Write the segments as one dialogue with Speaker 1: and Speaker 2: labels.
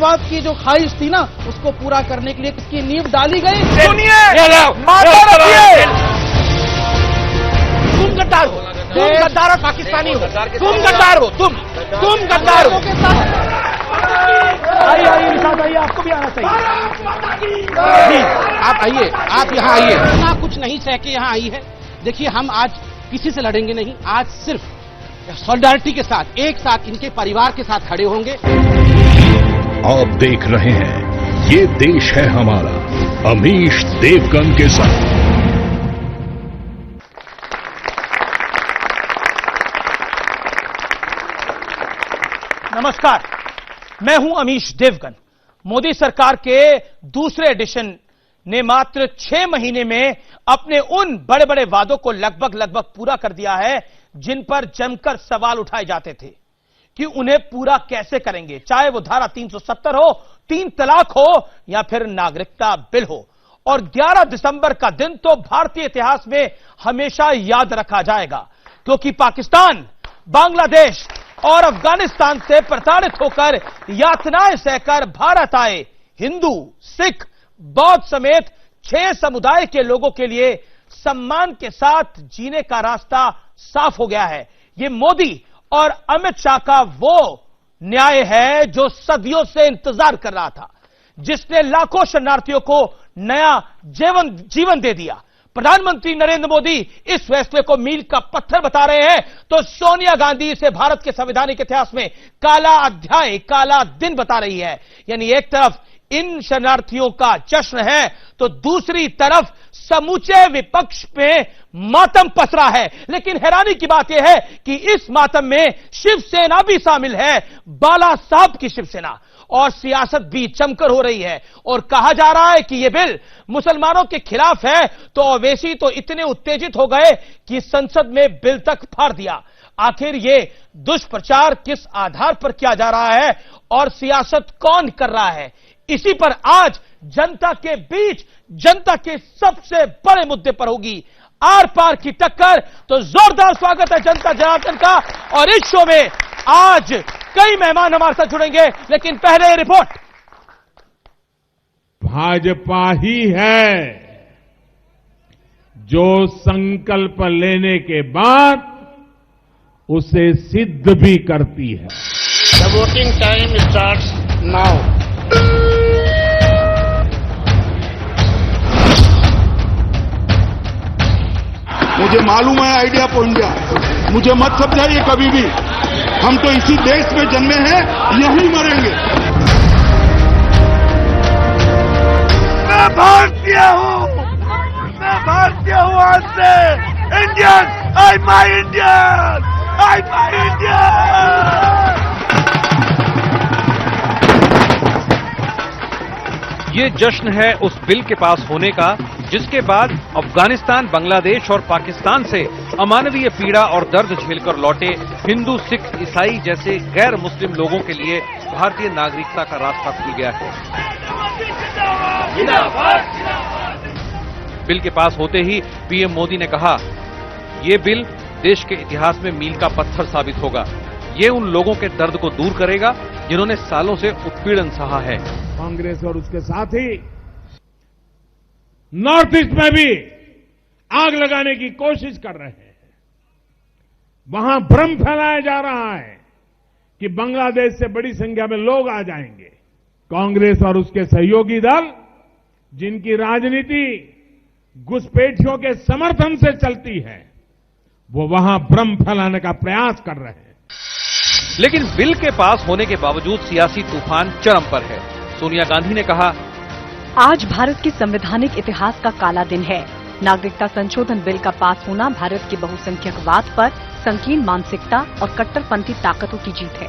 Speaker 1: राष्ट्रवाद की जो ख्वाहिश थी ना, उसको पूरा करने के लिए इसकी नींव डाली गई।
Speaker 2: तुम गद्दार हो, तुम गद्दार और पाकिस्तानी हो, तुम गद्दार हो, तुम गद्दार हो। आइए निशाद, आइए, आपको भी आना चाहिए। आप आइए, आप यहाँ आइए। इतना कुछ नहीं सह के यहाँ आई है। देखिए, हम आज किसी से लड़ेंगे नहीं, आज सिर्फ सॉलिडारिटी के साथ, एक साथ इनके परिवार के साथ खड़े होंगे।
Speaker 3: आप देख रहे हैं ये देश है हमारा, अमीश देवगन के साथ।
Speaker 2: नमस्कार, मैं हूं अमीश देवगन। मोदी सरकार के दूसरे एडिशन ने मात्र 6 महीने में अपने उन बड़े बड़े वादों को लगभग पूरा कर दिया है जिन पर जमकर सवाल उठाए जाते थे कि उन्हें पूरा कैसे करेंगे, चाहे वो धारा 370 हो, 3 तलाक हो या फिर नागरिकता बिल हो। और 11 दिसंबर का दिन तो भारतीय इतिहास में हमेशा याद रखा जाएगा, क्योंकि पाकिस्तान, बांग्लादेश और अफगानिस्तान से प्रताड़ित होकर यातनाएं सहकर भारत आए हिंदू, सिख, बौद्ध समेत 6 समुदाय के लोगों के लिए सम्मान के साथ जीने का रास्ता साफ हो गया है। ये मोदी और अमित शाह का वो न्याय है जो सदियों से इंतजार कर रहा था, जिसने लाखों शरणार्थियों को नया जीवन दे दिया। प्रधानमंत्री नरेंद्र मोदी इस फैसले को मील का पत्थर बता रहे हैं, तो सोनिया गांधी इसे भारत के संवैधानिक इतिहास में काला अध्याय, काला दिन बता रही है। यानी एक तरफ इन शरणार्थियों का जश्न है, तो दूसरी तरफ समूचे विपक्ष में मातम पसरा है। लेकिन हैरानी की बात यह है कि इस मातम में शिवसेना भी शामिल है, बाला साहब की शिवसेना, और सियासत भी जमकर हो रही है। और कहा जा रहा है कि यह बिल मुसलमानों के खिलाफ है, तो ओवैसी तो इतने उत्तेजित हो गए कि संसद में बिल तक फाड़ दिया। आखिर ये दुष्प्रचार किस आधार पर किया जा रहा है और सियासत कौन कर रहा है, इसी पर आज जनता के बीच, जनता के सबसे बड़े मुद्दे पर होगी आर पार की टक्कर। तो जोरदार स्वागत है जनता जनार्दन का। और इस शो में आज कई मेहमान हमारे साथ जुड़ेंगे, लेकिन पहले रिपोर्ट।
Speaker 4: भाजपा ही है जो संकल्प लेने के बाद उसे सिद्ध भी करती है।
Speaker 5: The voting time starts now.
Speaker 6: मुझे मालूम है आइडिया पहुंच गया, मुझे मत समझाइए कभी भी। हम तो इसी देश में जन्मे हैं, यहीं मरेंगे।
Speaker 5: मैं भारतीय हूँ, मैं भारतीय हूँ। आज से Indian, I my Indian, I my Indian.
Speaker 7: ये जश्न है उस बिल के पास होने का जिसके बाद अफगानिस्तान, बांग्लादेश और पाकिस्तान से अमानवीय पीड़ा और दर्द झेलकर लौटे हिंदू, सिख, ईसाई जैसे गैर मुस्लिम लोगों के लिए भारतीय नागरिकता का रास्ता खुल गया है। बिल के पास होते ही पीएम मोदी ने कहा, ये बिल देश के इतिहास में मील का पत्थर साबित होगा। ये उन लोगों के दर्द को दूर करेगा जिन्होंने सालों से उत्पीड़न सहा है।
Speaker 4: कांग्रेस और उसके साथी नॉर्थ ईस्ट में भी आग लगाने की कोशिश कर रहे हैं। वहां भ्रम फैलाया जा रहा है कि बांग्लादेश से बड़ी संख्या में लोग आ जाएंगे। कांग्रेस और उसके सहयोगी दल, जिनकी राजनीति घुसपैठियों के समर्थन से चलती है, वो वहां भ्रम फैलाने का प्रयास कर रहे हैं।
Speaker 7: लेकिन बिल के पास होने के बावजूद सियासी तूफान चरम पर है। सोनिया गांधी ने कहा,
Speaker 8: आज भारत के संवैधानिक इतिहास का काला दिन है। नागरिकता संशोधन बिल का पास होना भारत के बहुसंख्यकवाद पर संकीर्ण मानसिकता और कट्टरपंथी ताकतों की जीत है।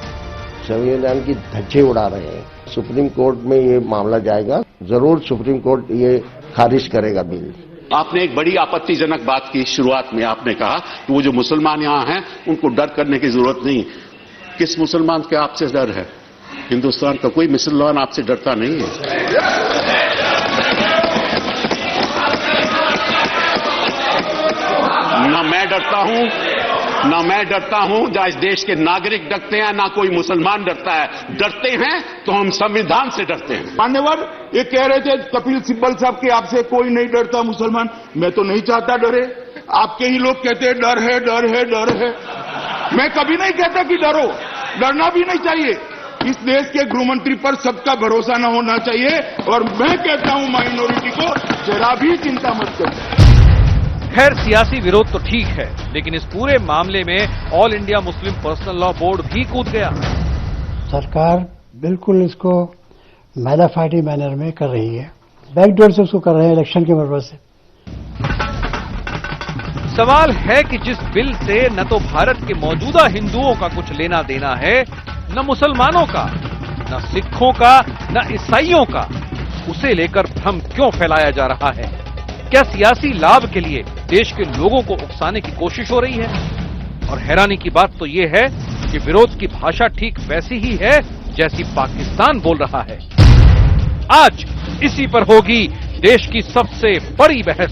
Speaker 9: संविधान की धज्जे उड़ा रहे हैं। सुप्रीम कोर्ट में ये मामला जाएगा, जरूर सुप्रीम कोर्ट ये खारिज करेगा बिल।
Speaker 10: आपने एक बड़ी आपत्तिजनक बात की शुरुआत में, आपने कहा कि वो जो मुसलमान यहाँ हैं उनको डर करने की जरूरत नहीं। किस मुसलमान के आपसे डर है? हिंदुस्तान का कोई मुसलमान आपसे डरता नहीं है। ना मैं डरता हूं, ना मैं डरता हूं, ना इस देश के नागरिक डरते हैं, ना कोई मुसलमान डरता है। डरते हैं तो हम संविधान से डरते हैं।
Speaker 6: मान्यवर ये कह रहे थे कपिल सिब्बल साहब कि आपसे कोई नहीं डरता मुसलमान। मैं तो नहीं चाहता डरे। आपके ही लोग कहते हैं डर है, डर है, डर है। मैं कभी नहीं कहता कि डरो, डरना भी नहीं चाहिए। इस देश के गृहमंत्री पर सबका भरोसा न होना चाहिए। और मैं कहता हूं माइनॉरिटी को जरा भी चिंता मत करो।
Speaker 7: खैर, सियासी विरोध तो ठीक है, लेकिन इस पूरे मामले में all India Muslim personal law board भी कूद गया।
Speaker 11: सरकार बिल्कुल इसको मैलाफाइडी मैनर में कर रही है, बैकडोर से उसको कर रहे हैं इलेक्शन के पर्पज से।
Speaker 7: सवाल है कि जिस बिल से न तो भारत के मौजूदा हिंदुओं का कुछ लेना देना है, न मुसलमानों का, न सिखों का, न ईसाइयों का, उसे लेकर भ्रम क्यों फैलाया जा रहा है? क्या सियासी लाभ के लिए देश के लोगों को उकसाने की कोशिश हो रही है? और हैरानी की बात तो यह है कि विरोध की भाषा ठीक वैसी ही है जैसी पाकिस्तान बोल रहा है। आज इसी पर होगी देश की सबसे बड़ी बहस।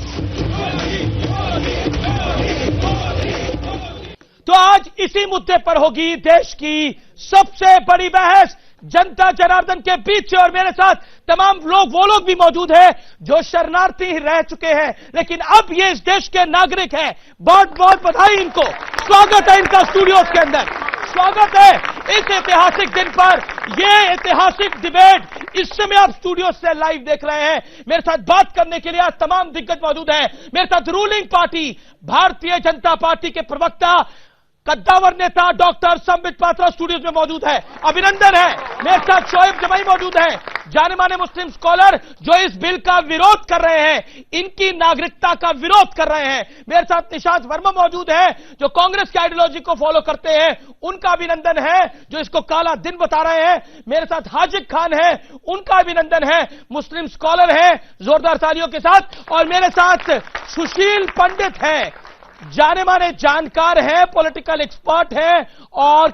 Speaker 2: तो आज इसी मुद्दे पर होगी देश की सबसे बड़ी बहस जनता जनार्दन के बीच से। और मेरे साथ तमाम लोग, वो लोग भी मौजूद हैं जो शरणार्थी रह चुके हैं लेकिन अब ये इस देश के नागरिक हैं। बहुत बहुत बधाई इनको, स्वागत है इनका स्टूडियोज के अंदर, स्वागत है इस ऐतिहासिक दिन पर। ये ऐतिहासिक डिबेट इस समय आप स्टूडियो से लाइव देख रहे हैं। मेरे साथ बात करने के लिए आज तमाम दिग्गज मौजूद हैं। मेरे साथ ruling party Bharatiya Janata party के प्रवक्ता कद्दावर नेता डॉक्टर संबित पात्रा स्टूडियोज में मौजूद है, अभिनंदन है। मेरे साथ शोएब जमाई मौजूद है, जाने माने मुस्लिम स्कॉलर जो इस बिल का विरोध कर रहे हैं, इनकी नागरिकता का विरोध कर रहे हैं। मेरे साथ निशांत वर्मा मौजूद है जो कांग्रेस की आइडियोलॉजी को फॉलो करते हैं, उनका अभिनंदन है, जो इसको काला दिन बता रहे हैं। मेरे साथ हाजिक खान है, उनका अभिनंदन है, मुस्लिम स्कॉलर है, जोरदार तालियों के साथ। और मेरे साथ सुशील पंडित है, जाने माने जानकार है, पॉलिटिकल एक्सपर्ट है और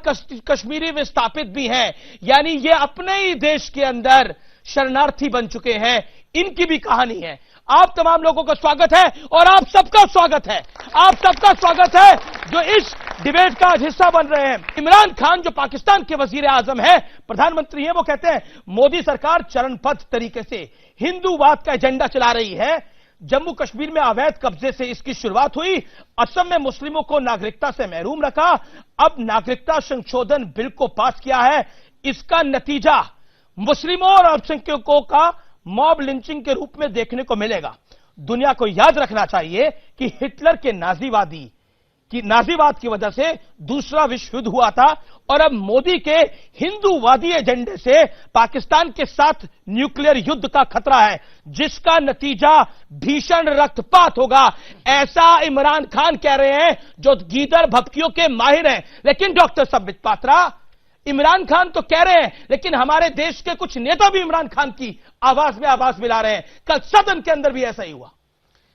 Speaker 2: कश्मीरी विस्थापित भी हैं, यानी ये अपने ही देश के अंदर शरणार्थी बन चुके हैं। इनकी भी कहानी है। आप तमाम लोगों का स्वागत है और आप सबका स्वागत है, आप सबका स्वागत है जो इस डिबेट का हिस्सा बन रहे हैं। इमरान खान जो पाकिस्तान के वजीर आजम है, प्रधानमंत्री है, वो कहते हैं मोदी सरकार चरणबद्ध तरीके से हिंदूवाद का एजेंडा चला रही है। जम्मू कश्मीर में अवैध कब्जे से इसकी शुरुआत हुई, असम में मुस्लिमों को नागरिकता से महरूम रखा, अब नागरिकता संशोधन बिल को पास किया है। इसका नतीजा मुस्लिमों और अल्पसंख्यकों का मॉब लिंचिंग के रूप में देखने को मिलेगा। दुनिया को याद रखना चाहिए कि हिटलर के नाजीवाद की वजह से दूसरा विश्व युद्ध हुआ था और अब मोदी के हिंदूवादी एजेंडे से पाकिस्तान के साथ न्यूक्लियर युद्ध का खतरा है, जिसका नतीजा भीषण रक्तपात होगा, ऐसा इमरान खान कह रहे हैं जो गीदड़ भभकियों के माहिर हैं। लेकिन डॉक्टर संबित पात्रा, इमरान खान तो कह रहे हैं, लेकिन हमारे देश के कुछ नेता भी इमरान खान की आवाज में आवाज मिला रहे हैं। कल सदन के अंदर भी ऐसा ही हुआ।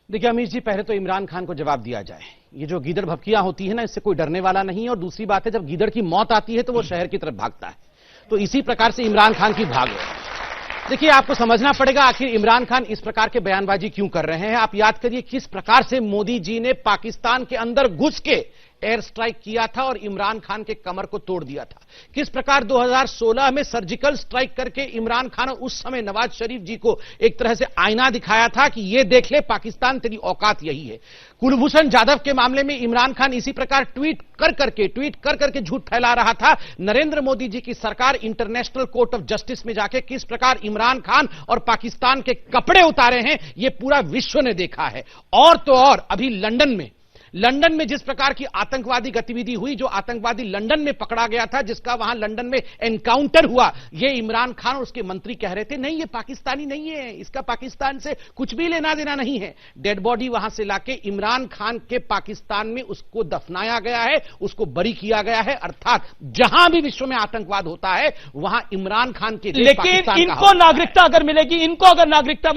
Speaker 12: देखिए अमीश जी, पहले तो इमरान खान को जवाब दिया जाए। ये जो गीदड़ भभकियां होती है ना, इससे कोई डरने वाला नहीं है। और दूसरी बात है, जब गीदड़ की मौत आती है तो वो शहर की तरफ भागता है, तो इसी प्रकार से इमरान खान की भाग है। देखिए आपको समझना पड़ेगा आखिर इमरान खान इस प्रकार के बयानबाजी क्यों कर रहे हैं। आप याद करिए किस प्रकार से मोदी जी ने पाकिस्तान के अंदर घुस के एयर स्ट्राइक किया था और इमरान खान के कमर को तोड़ दिया था। किस प्रकार 2016 में सर्जिकल स्ट्राइक करके इमरान खान उस समय नवाज शरीफ जी को एक तरह से आईना दिखाया था कि ये देख ले पाकिस्तान, तेरी औकात यही है। कुलभूषण जाधव के मामले में इमरान खान इसी प्रकार ट्वीट कर करके झूठ फैला रहा था। नरेंद्र मोदी जी की सरकार इंटरनेशनल कोर्ट ऑफ जस्टिस में जाके किस प्रकार इमरान खान और पाकिस्तान के कपड़े उतारे हैं, ये पूरा विश्व ने देखा है। और तो और अभी लंदन में जिस प्रकार की आतंकवादी गतिविधि हुई, जो आतंकवादी लंदन में पकड़ा गया था, जिसका वहां लंदन में एनकाउंटर हुआ, ये इमरान खान और उसके मंत्री कह रहे थे नहीं ये पाकिस्तानी नहीं है, इसका पाकिस्तान से कुछ भी लेना देना नहीं है। डेड बॉडी वहां से लाके इमरान खान के पाकिस्तान में उसको दफनाया गया है, उसको बरी किया गया है। अर्थात जहां भी विश्व में आतंकवाद होता है वहां इमरान खान के
Speaker 2: लेकिन इनको नागरिकता अगर मिलेगी, इनको अगर नागरिकता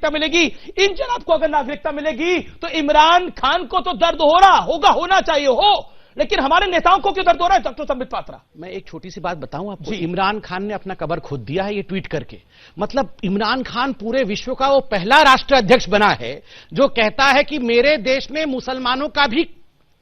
Speaker 2: मिलेगी, इन जनाब को अगर नागरिकता मिलेगी तो इमरान खान को तो दर्द हो रहा होगा, होना चाहिए हो, लेकिन हमारे नेताओं को क्यों दर्द हो रहा है? डॉक्टर संबित पात्रा,
Speaker 12: मैं एक छोटी सी बात बताऊं आपको। इमरान खान ने अपना कबर खुद दिया है ये ट्वीट करके। मतलब इमरान खान पूरे विश्व का वो पहला राष्ट्राध्यक्ष बना है जो कहता है कि मेरे देश में मुसलमानों का भी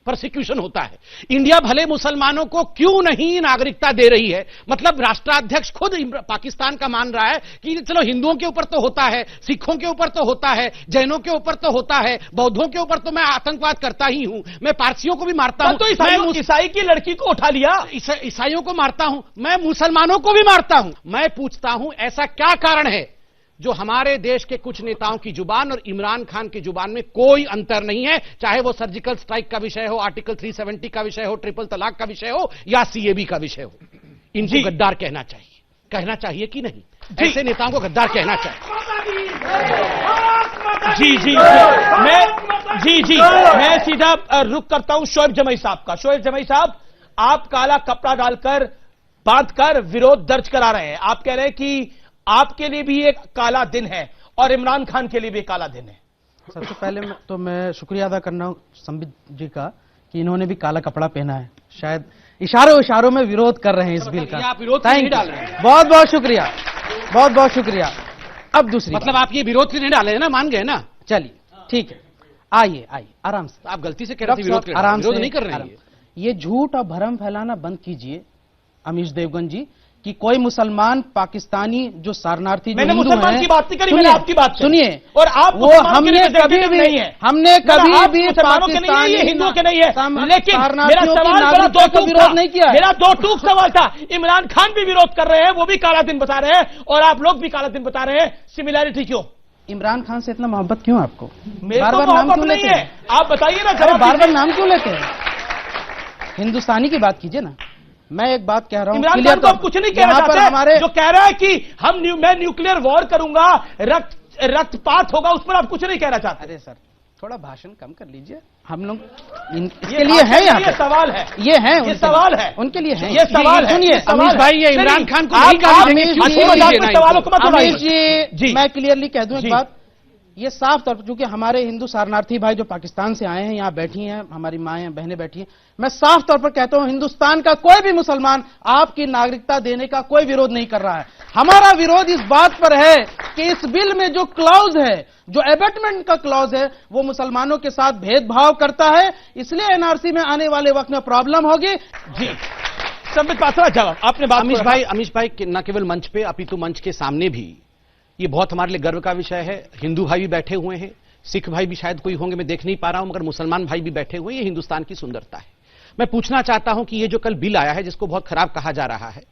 Speaker 12: प्रोसिक्यूशन होता है। इंडिया भले मुसलमानों को क्यों नहीं नागरिकता दे रही है, मतलब राष्ट्राध्यक्ष खुद पाकिस्तान का मान रहा है कि चलो हिंदुओं के ऊपर तो होता है, सिखों के ऊपर तो होता है, जैनों के ऊपर तो होता है, बौद्धों के ऊपर तो मैं आतंकवाद करता ही हूं, मैं पारसियों को भी मारता हूं,
Speaker 2: तो ईसाई की लड़की को उठा लिया,
Speaker 12: ईसाइयों को मारता हूं, मैं मुसलमानों को भी मारता हूं। मैं पूछता हूं ऐसा क्या कारण है जो हमारे देश के कुछ नेताओं की जुबान और इमरान खान की जुबान में कोई अंतर नहीं है, चाहे वो सर्जिकल स्ट्राइक का विषय हो, आर्टिकल 370 का विषय हो, ट्रिपल तलाक का विषय हो या सीएबी का विषय हो। इनको गद्दार कहना चाहिए कि नहीं? ऐसे नेताओं को गद्दार कहना चाहिए।
Speaker 2: मैं सीधा रुक करता हूं शोएब जमई साहब का। शोएब जमई साहब, आप काला कपड़ा डालकर बांधकर विरोध दर्ज करा रहे हैं। आप कह रहे हैं कि आपके लिए भी एक काला दिन है और इमरान खान के लिए भी एक काला दिन है।
Speaker 1: सबसे पहले तो मैं शुक्रिया अदा करना हूं संबित जी का कि इन्होंने भी काला कपड़ा पहना है, शायद इशारों में विरोध कर रहे हैं इस बिल का।
Speaker 12: आप विरोध नहीं डाल रहे हैं।
Speaker 1: बहुत बहुत शुक्रिया, बहुत बहुत शुक्रिया। अब दूसरी
Speaker 12: मतलब आप ये विरोध के नहीं डाले हैं ना, मान गए ना?
Speaker 1: चलिए ठीक है, आइए आराम से।
Speaker 12: आप गलती से कह रहे थे विरोध
Speaker 1: आराम से
Speaker 12: नहीं कर रहे हैं।
Speaker 1: ये झूठ और भ्रम फैलाना बंद कीजिए अमीश देवगन जी कि कोई मुसलमान पाकिस्तानी जो शरणार्थी
Speaker 2: मैंने मुसलमान की बात नहीं करी, मैंने आपकी बात
Speaker 1: सुनिए।
Speaker 2: और आप
Speaker 1: वो हमने कभी भी नहीं है, हमने कभी भी
Speaker 2: मुसलमानों के नहीं है, ये हिंदुओं के नहीं है। लेकिन मेरा सवाल बड़ा दो
Speaker 1: विरोध नहीं किया,
Speaker 2: मेरा दो टूक सवाल था। इमरान खान भी विरोध कर रहे हैं, वो भी काला दिन बता रहे हैं और आप लोग भी काला दिन बता रहे हैं, सिमिलैरिटी क्यों?
Speaker 1: इमरान खान से इतना मोहब्बत क्यों आपको?
Speaker 2: बार बार नाम क्यों लेते हैं? आप बताइए ना,
Speaker 1: बार बार नाम क्यों लेते हैं? हिंदुस्तानी की बात कीजिए ना। मैं एक बात कह रहा हूं,
Speaker 2: इमरान खान को आप कुछ नहीं कहना चाहते। हमारे जो कह रहा है कि मैं न्यूक्लियर वॉर करूंगा, रक्तपात होगा, उस पर आप कुछ नहीं कहना चाहते।
Speaker 1: अरे सर, थोड़ा भाषण कम कर लीजिए। हम लोग इसके लिए है, यहाँ
Speaker 2: ये सवाल है,
Speaker 1: ये सवाल है उनके लिए है,
Speaker 2: ये सवाल है।
Speaker 1: सुनिए
Speaker 12: अमीश भाई, ये इमरान खान को
Speaker 2: सवालों को मत
Speaker 1: जी, मैं क्लियरली कह दूं एक बात, ये साफ तौर पर, क्योंकि हमारे हिंदू शरणार्थी भाई जो पाकिस्तान से आए हैं यहाँ बैठी हैं, हमारी माएं बहनें बैठी हैं, मैं साफ तौर पर कहता हूं हिंदुस्तान का कोई भी मुसलमान आपकी नागरिकता देने का कोई विरोध नहीं कर रहा है। हमारा विरोध इस बात पर है कि इस बिल में जो क्लॉज है, जो एबेटमेंट का क्लॉज है, वो मुसलमानों के साथ भेदभाव करता है, इसलिए एनआरसी में आने वाले वक्त में प्रॉब्लम होगी।
Speaker 2: जी, संबित पात्रा जवाब आपने बात।
Speaker 12: अमीश भाई न केवल मंच पे अपितु मंच के सामने भी ये बहुत हमारे लिए गर्व का विषय है। हिंदू भाई भी बैठे हुए हैं, सिख भाई भी शायद कोई होंगे, मैं देख नहीं पा रहा हूं, मगर मुसलमान भाई भी बैठे हुए हैं। ये हिंदुस्तान की सुंदरता है। मैं पूछना चाहता हूं कि ये जो कल बिल आया है, जिसको बहुत खराब कहा जा रहा है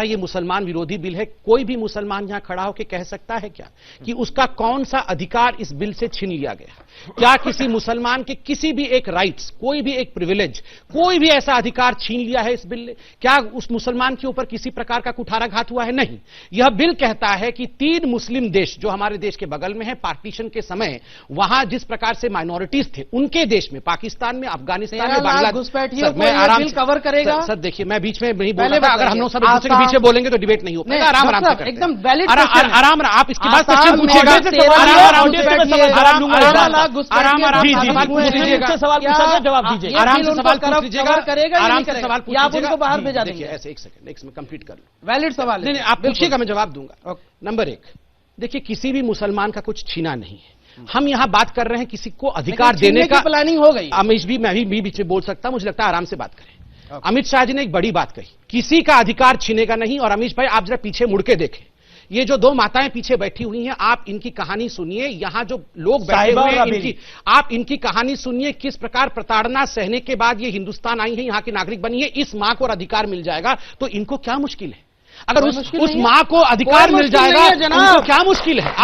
Speaker 12: ये मुसलमान विरोधी बिल है, कोई भी मुसलमान यहां खड़ा होकर कह सकता है क्या कि उसका कौन सा अधिकार इस बिल से छीन लिया गया? क्या किसी मुसलमान के किसी भी एक राइट्स, कोई भी एक प्रिविलेज, कोई भी ऐसा अधिकार छीन लिया है इस बिल ने? क्या उस मुसलमान के ऊपर किसी प्रकार का कुठाराघात हुआ है? नहीं। यह बिल कहता है कि 3 मुस्लिम देश जो हमारे देश के बगल में है, पार्टीशन के समय वहां जिस प्रकार से माइनॉरिटीज थे उनके देश में, पाकिस्तान में, अफगानिस्तान में, बांग्लादेश में, आराम
Speaker 1: कवर करेगा।
Speaker 12: सर देखिए, मैं बीच में नहीं बोल रहा, अगर हम लोग सब एक दूसरे के पीछे बोलेंगे तो डिबेट नहीं हो पाएगा। आराम से
Speaker 1: एकदम वैलिड
Speaker 12: आराम, आप इसके बाद क्वेश्चन पूछिएगा,
Speaker 2: जवाब दीजिए,
Speaker 12: आराम से सवाल पूछ लीजिएगा,
Speaker 1: आराम से सवाल पूछिए, आप उनको बाहर भेजा देंगे।
Speaker 12: ऐसे एक सेकंड में कंप्लीट कर लो।
Speaker 1: वैलिड सवाल
Speaker 12: नहीं, आप पूछिएगा, मैं जवाब दूंगा। नंबर 1, देखिए किसी भी मुसलमान का कुछ छीना नहीं है। हम यहां बात कर रहे हैं किसी को अधिकार देने का
Speaker 1: प्लानिंग हो गई।
Speaker 12: अमीश भी, मैं भी बीच में बोल सकता हूं, मुझे लगता है आराम से बात करें। अमित शाह जी ने एक बड़ी बात कही, किसी का अधिकार छीनेगा नहीं। और अमीश भाई, आप जरा पीछे मुड़ के देखें, ये जो 2 माताएं पीछे बैठी हुई हैं, आप इनकी कहानी सुनिए। यहां जो लोग बैठे हुए हैं, आप इनकी कहानी सुनिए, किस प्रकार प्रताड़ना सहने के बाद ये हिंदुस्तान आई है, यहां की नागरिक बनी है। इस मां को अधिकार मिल जाएगा तो इनको क्या मुश्किल है? अगर उस मां को अधिकार मिल जाएगा उनको क्या मुश्किल है?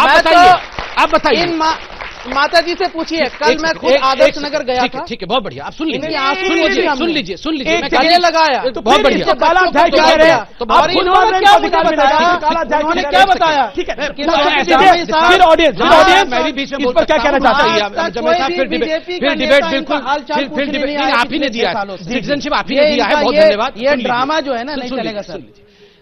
Speaker 12: आप बताइए।
Speaker 1: माता जी से पूछिए, कल मैं खुद आदर्श नगर गया था।
Speaker 12: ठीक है, बहुत बढ़िया। आप सुन लीजिए, सुन लीजिए।
Speaker 1: मैं गले लगाया
Speaker 12: तो बहुत बढ़िया।
Speaker 2: काला अध्याय कह रहे हैं तो
Speaker 1: और इन्होंने क्या बताया? उन्होंने क्या बताया?
Speaker 2: ठीक है, फिर ऑडियंस
Speaker 12: मैं भी बीच में बोल क्या कहना चाहता हूं? फिर डिबेट बिल्कुल, फिर आप ही ने दिया सिटीजनशिप, आप ही ने दिया है, बहुत धन्यवाद।
Speaker 1: ये ड्रामा जो है ना, नहीं चलेगा सर।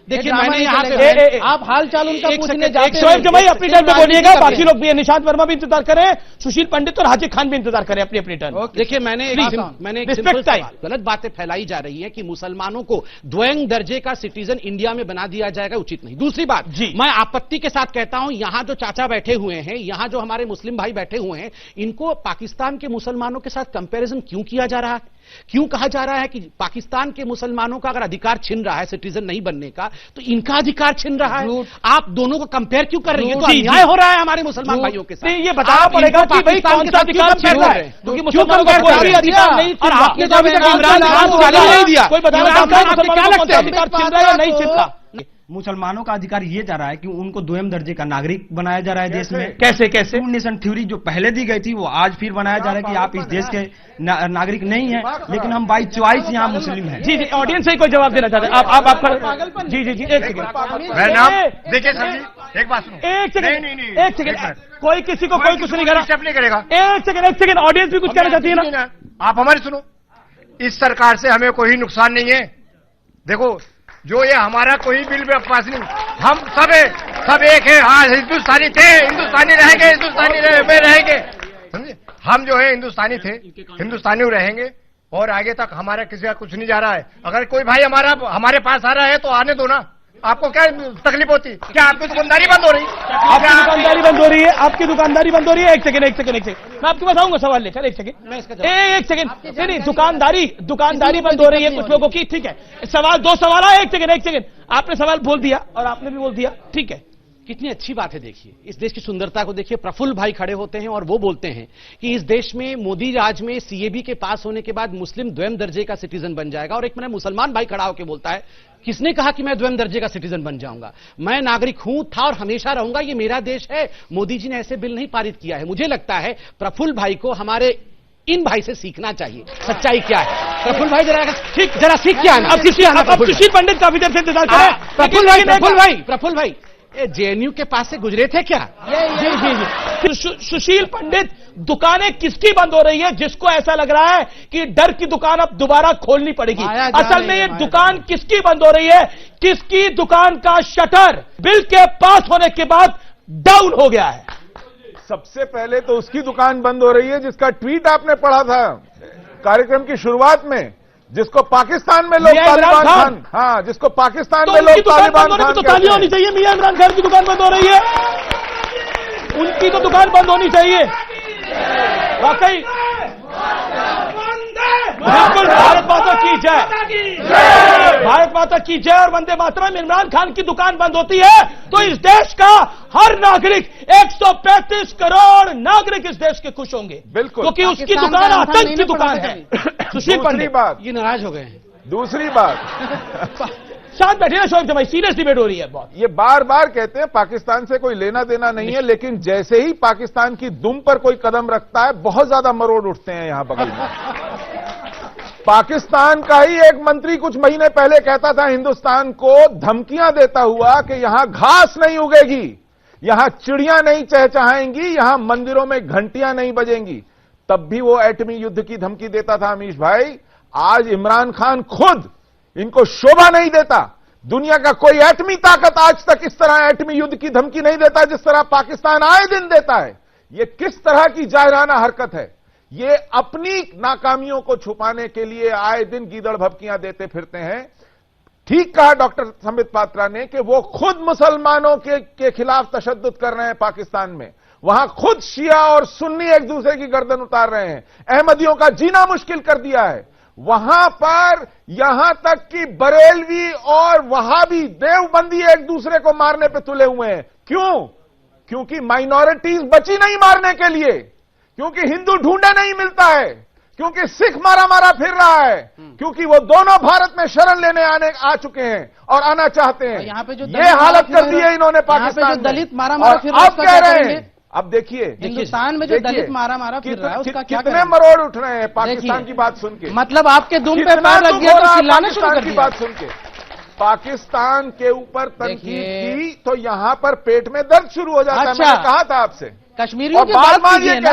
Speaker 12: देखिए
Speaker 1: ड्रामा
Speaker 12: मैंने
Speaker 1: नहीं
Speaker 12: यहाँ
Speaker 1: चलेगा।
Speaker 12: पे
Speaker 1: आप हाल चाल उनका
Speaker 12: एक
Speaker 1: पूछने
Speaker 12: सेकंड,
Speaker 1: जाते
Speaker 12: एक
Speaker 1: हैं।
Speaker 2: शोएब जमाई अपनी टर्न पे बोलिएगा,
Speaker 1: राजनीति
Speaker 2: बाकी लोग भी, निशांत वर्मा भी इंतजार करें, सुशील पंडित और हाजिर खान भी इंतजार करें अपनी अपनी टर्न।
Speaker 12: देखिए मैंने एक सिंपल सवाल, गलत बातें फैलाई जा रही हैं कि मुसलमानों को द्वैंग दर्जे का सिटीजन इंडिया में बना दिया जाएगा, उचित नहीं। दूसरी बात, मैं आपत्ति के साथ कहता हूं, यहां जो चाचा बैठे हुए हैं, यहां जो हमारे मुस्लिम भाई बैठे हुए हैं, इनको पाकिस्तान के मुसलमानों के साथ कंपैरिजन क्यों किया जा रहा है? क्यों कहा जा रहा है कि पाकिस्तान के मुसलमानों का अगर अधिकार छिन रहा है सिटीजन नहीं बनने का, तो इनका अधिकार छिन रहा है? आप दोनों को कंपेयर क्यों कर रही है? तो अन्याय हो रहा है हमारे मुसलमान भाइयों के साथ।
Speaker 2: ये बताना पड़ेगा कि भाई कौन सा अधिकार छिन रहा है, क्योंकि मुसलमानों का कोई अधिकार नहीं छिन रहा।
Speaker 12: आपने तो अभी तक इमरान खान को गाली नहीं दिया,
Speaker 2: कोई बताना चाहता है मुसलमानों को अधिकार छिन रहा है या नहीं छिन रहा?
Speaker 13: मुसलमानों का अधिकार ये जा रहा है कि उनको द्वैम दर्जे का नागरिक बनाया जा रहा है देश में।
Speaker 2: कैसे कैसे?
Speaker 13: टू नेशन थ्योरी जो पहले दी गई थी वो आज फिर बनाया जा रहा है कि आप इस देश के नागरिक नहीं है, लेकिन हम बाई चॉइस यहाँ मुस्लिम हैं।
Speaker 2: जी जी, ऑडियंस से ही कोई जवाब देना चाहते हैं आप जी जी जी, एक सेकंड,
Speaker 5: देखिए सर जी, एक बात सुनो,
Speaker 2: एक सेकंड,
Speaker 5: नहीं,
Speaker 2: एक सेकंड, कोई किसी को कोई कुछ नहीं करेगा। एक सेकंड, ऑडियंस भी कुछ कहना चाहती है ना?
Speaker 5: आप हमारी सुनो, इस सरकार से हमें कोई नुकसान नहीं है। देखो, जो ये हमारा कोई बिल भी पास नहीं, हम सब एक है। हाँ, हिंदुस्तानी थे, हिंदुस्तानी रहेंगे, हिंदुस्तानी रहेंगे, समझे? हम जो है हिंदुस्तानी थे, हिंदुस्तानी रहेंगे, और आगे तक हमारा किसी का कुछ नहीं जा रहा है। अगर कोई भाई हमारे पास आ रहा है तो आने दो ना, आपको क्या तकलीफ होती? क्या आपकी दुकानदारी बंद हो रही?
Speaker 2: आपकी दुकानदारी बंद हो रही है, आपकी दुकानदारी बंद हो रही है। एक सेकंड, मैं आपके पास आऊंगा सवाल लेकर। एक सेकंड, नहीं, दुकानदारी बंद हो रही है कुछ लोगों की, ठीक है। सवाल, दो सवाल है। एक सेकंड, आपने सवाल बोल दिया और आपने भी बोल दिया, ठीक है।
Speaker 12: कितनी अच्छी बात है, देखिए इस देश की सुंदरता को देखिए। प्रफुल्ल भाई खड़े होते हैं और वो बोलते हैं कि इस देश में मोदी राज में सीएबी के पास होने के बाद मुस्लिम द्वैम दर्जे का सिटीजन बन जाएगा। और एक मैंने मुसलमान भाई खड़ा होकर बोलता है, किसने कहा कि मैं द्वैम दर्जे का सिटीजन बन जाऊंगा? मैं नागरिक हूं, था और हमेशा रहूंगा, ये मेरा देश है। मोदी जी ने ऐसे बिल नहीं पारित किया है। मुझे लगता है प्रफुल्ल भाई को हमारे इन भाई से सीखना चाहिए सच्चाई क्या है। प्रफुल्ल भाई जरा सीख क्या है?
Speaker 2: अब सुशील पंडित काफी देर से इंतजार कर रहे हैं।
Speaker 12: प्रफुल्ल भाई जेएनयू के पास से गुजरे थे क्या?
Speaker 2: जी। सुशील पंडित, दुकानें किसकी बंद हो रही है जिसको ऐसा लग रहा है कि डर की दुकान अब दोबारा खोलनी पड़ेगी? असल में ये दुकान किसकी बंद हो रही है? किसकी दुकान का शटर बिल के पास होने के बाद डाउन हो गया है?
Speaker 14: सबसे पहले तो उसकी दुकान बंद हो रही है जिसका ट्वीट आपने पढ़ा था कार्यक्रम की शुरुआत में, जिसको पाकिस्तान में लोग तालिबान खान, हाँ, जिसको पाकिस्तान में लोग तालिबान खान,
Speaker 2: तो तालियां होनी चाहिए। मियां इमरान खान की दुकान बंद हो रही है, उनकी तो दुकान बंद होनी चाहिए। वाकई बिल्कुल, भारत माता की जय, भारत माता की जय और वंदे मातरम। इमरान खान की दुकान बंद होती है तो इस देश का हर नागरिक, 135 करोड़ नागरिक इस देश के खुश होंगे,
Speaker 14: बिल्कुल,
Speaker 2: क्योंकि उसकी दुकान आतंक की दुकान है। सुशील पंडित,
Speaker 14: बात,
Speaker 12: ये नाराज हो गए हैं।
Speaker 14: दूसरी बात,
Speaker 2: साथ बैठे ना शोएब जमाई, सीरियस डिबेट हो रही है बहुत।
Speaker 14: ये बार बार कहते हैं पाकिस्तान से कोई लेना देना नहीं है, लेकिन जैसे ही पाकिस्तान की दुम पर कोई कदम रखता है बहुत ज्यादा मरोड़ उठते हैं यहां बगल में। पाकिस्तान का ही एक मंत्री कुछ महीने पहले कहता था हिंदुस्तान को धमकियां देता हुआ कि यहां घास नहीं उगेगी, यहां चिड़ियां नहीं चहचहाएंगी, यहां मंदिरों में घंटियां नहीं बजेंगी। तब भी वो एटमी युद्ध की धमकी देता था अमीश भाई। आज इमरान खान खुद इनको शोभा नहीं देता। दुनिया का कोई एटमी ताकत आज तक इस तरह एटमी युद्ध की धमकी नहीं देता जिस तरह पाकिस्तान आए दिन देता है। ये किस तरह की जाहिराना हरकत है? ये अपनी नाकामियों को छुपाने के लिए आए दिन गीदड़ भभकियां देते फिरते हैं। ठीक कहा डॉक्टर संबित पात्रा ने कि वो खुद मुसलमानों के खिलाफ तशद्दुद कर रहे हैं पाकिस्तान में। वहां खुद शिया और सुन्नी एक दूसरे की गर्दन उतार रहे हैं, अहमदियों का जीना मुश्किल कर दिया है। वहां पर यहां तक कि बरेलवी और वहाबी देवबंदी एक दूसरे को मारने पे तुले हुए हैं। क्यों? क्योंकि माइनॉरिटीज बची नहीं मारने के लिए, क्योंकि हिंदू ढूंढे नहीं मिलता है, क्योंकि सिख मारा मारा फिर रहा है, क्योंकि वो दोनों भारत में शरण लेने आ चुके हैं और आना चाहते हैं।
Speaker 1: यहाँ पे जो
Speaker 14: ये हालत कर दी है इन्होंने पाकिस्तान में।
Speaker 1: दलित मारा मारा फिर
Speaker 14: अब कह रहे हैं, अब देखिए
Speaker 1: हिंदुस्तान में जो दलित मारा मारा फिर रहा है उसका क्या
Speaker 14: कितने मरोड़ उठ रहे हैं पाकिस्तान की बात सुन के।
Speaker 1: मतलब आपके दुम पे पैर लग गया तो चिल्लाना शुरू कर दिया।
Speaker 14: बात सुन के पाकिस्तान के ऊपर तनकीद की तो यहां पर पेट में दर्द शुरू हो जाता है। मैंने कहा था आपसे
Speaker 1: कश्मीरियों की बात कीजिए ना,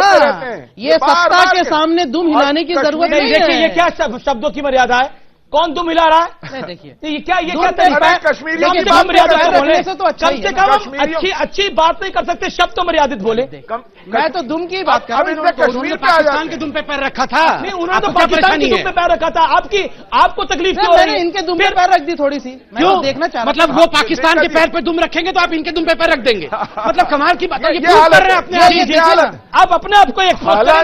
Speaker 1: ये सत्ता के सामने दुम हिलाने की जरूरत नहीं है।
Speaker 2: देखिए ये क्या शब्दों की मर्यादा है। कौन दुम हिला रहा है?
Speaker 1: नहीं देखिए,
Speaker 2: ये क्या तरीका है?
Speaker 14: कश्मीरियों
Speaker 2: कम
Speaker 14: की
Speaker 2: से
Speaker 14: बात
Speaker 2: कम मर्यादित
Speaker 14: कर रहे हैं,
Speaker 2: बोले,
Speaker 1: से तो अच्छा
Speaker 2: कम
Speaker 1: ही
Speaker 2: से
Speaker 1: है।
Speaker 2: कम हम
Speaker 14: कश्मीरियों-
Speaker 2: अच्छी बात नहीं कर सकते, शब्द तो मर्यादित बोले।
Speaker 1: मैं तो दुम की बात कर रहा
Speaker 14: अब
Speaker 1: हूं।
Speaker 14: इनसे कश्मीर पे आ
Speaker 12: पाकिस्तान
Speaker 14: जाते
Speaker 12: के
Speaker 14: हैं।
Speaker 12: दुम पे पैर रखा था।
Speaker 2: नहीं, उन्होंने तो
Speaker 12: आपको क्या
Speaker 2: पाकिस्तान
Speaker 12: परेशानी
Speaker 2: के दुम पे
Speaker 12: है?
Speaker 2: पैर रखा था। आपको तकलीफ क्यों हो रही
Speaker 1: मैंने
Speaker 2: है?
Speaker 1: इनके दुम पे
Speaker 2: फिर-
Speaker 1: पैर रख दी थोड़ी सी, मैं
Speaker 12: क्यों?
Speaker 1: तो देखना चाह रहा
Speaker 12: मतलब
Speaker 1: था।
Speaker 12: वो पाकिस्तान के पैर पे दुम रखेंगे तो आप इनके दुम पे पैर रख देंगे? मतलब कमाल की बात है, ये
Speaker 14: ये
Speaker 12: प्रूव
Speaker 14: हालत
Speaker 12: कर रहे हैं
Speaker 14: है।
Speaker 12: अपने
Speaker 14: ये
Speaker 12: आप।
Speaker 14: ये हालत।
Speaker 2: आप अपने आप को एक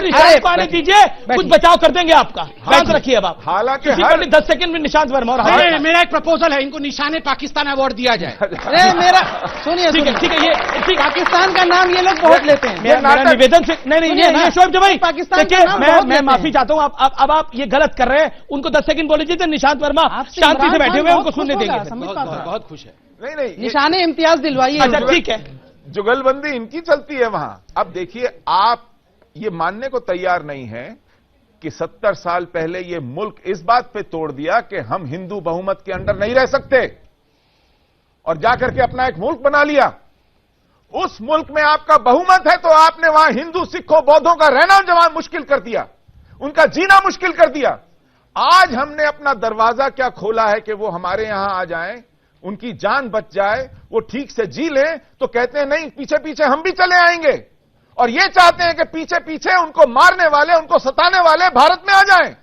Speaker 2: निशान को आने दीजिए, कुछ बचाव कर देंगे आपका। शांत रखिए अब आप।
Speaker 14: हालांकि
Speaker 2: किसी
Speaker 14: हर-
Speaker 2: पर 10 सेकंड में निशांत वर्मा और
Speaker 12: नहीं, नहीं, मेरा एक प्रपोजल है, इनको निशाने पाकिस्तान अवार्ड दिया जाए।
Speaker 1: अरे मेरा सुनिए,
Speaker 2: ठीक है,
Speaker 1: सुनिए,
Speaker 2: ठीक है, ये ठीक
Speaker 1: पाकिस्तान का नाम ये लोग बहुत लेते हैं।
Speaker 2: मेरा निवेदन से नहीं
Speaker 1: सुनिए ना,
Speaker 2: ये शोएब भाई
Speaker 1: पाकिस्तान का
Speaker 2: देखिए,
Speaker 1: नाम बहुत
Speaker 2: मैं
Speaker 1: लेते
Speaker 2: माफी
Speaker 1: हैं।
Speaker 2: चाहता हूं, अब आप ये गलत कर रहे हैं। उनको 10 सेकंड बोल लीजिए तो निशांत वर्मा
Speaker 1: आपसे
Speaker 2: शांति से
Speaker 1: इमरान
Speaker 2: बैठे
Speaker 1: खान
Speaker 2: हुए हैं, उनको
Speaker 1: बहुत
Speaker 2: सुनने
Speaker 1: खुश होगा,
Speaker 2: देंगे।
Speaker 1: समझ
Speaker 12: बहुत
Speaker 1: पाता
Speaker 12: बहुत
Speaker 1: हूं।
Speaker 12: बहुत खुश है।
Speaker 14: नहीं नहीं, ये
Speaker 1: निशाने इम्तियाज दिलवाइए।
Speaker 2: अच्छा ठीक है,
Speaker 14: जुगलबंदी इनकी चलती है वहां। अब देखिए, आप ये मानने को तैयार नहीं है कि 70 साल पहले ये मुल्क इस बात पे तोड़ दिया कि हम हिंदू बहुमत के अंडर नहीं रह सकते, और जाकर के अपना एक मुल्क बना लिया। उस मुल्क में आपका बहुमत है तो आपने वहां हिंदू, सिखों, बौद्धों का रहना जवान मुश्किल कर दिया, उनका जीना मुश्किल कर दिया। आज हमने अपना दरवाजा क्या खोला है कि वो हमारे यहां आ जाएं, उनकी जान बच जाए, वो ठीक से जी लें, तो कहते हैं नहीं, पीछे पीछे हम भी चले आएंगे। और ये चाहते हैं कि पीछे पीछे उनको मारने वाले, उनको सताने वाले भारत में आ जाएं।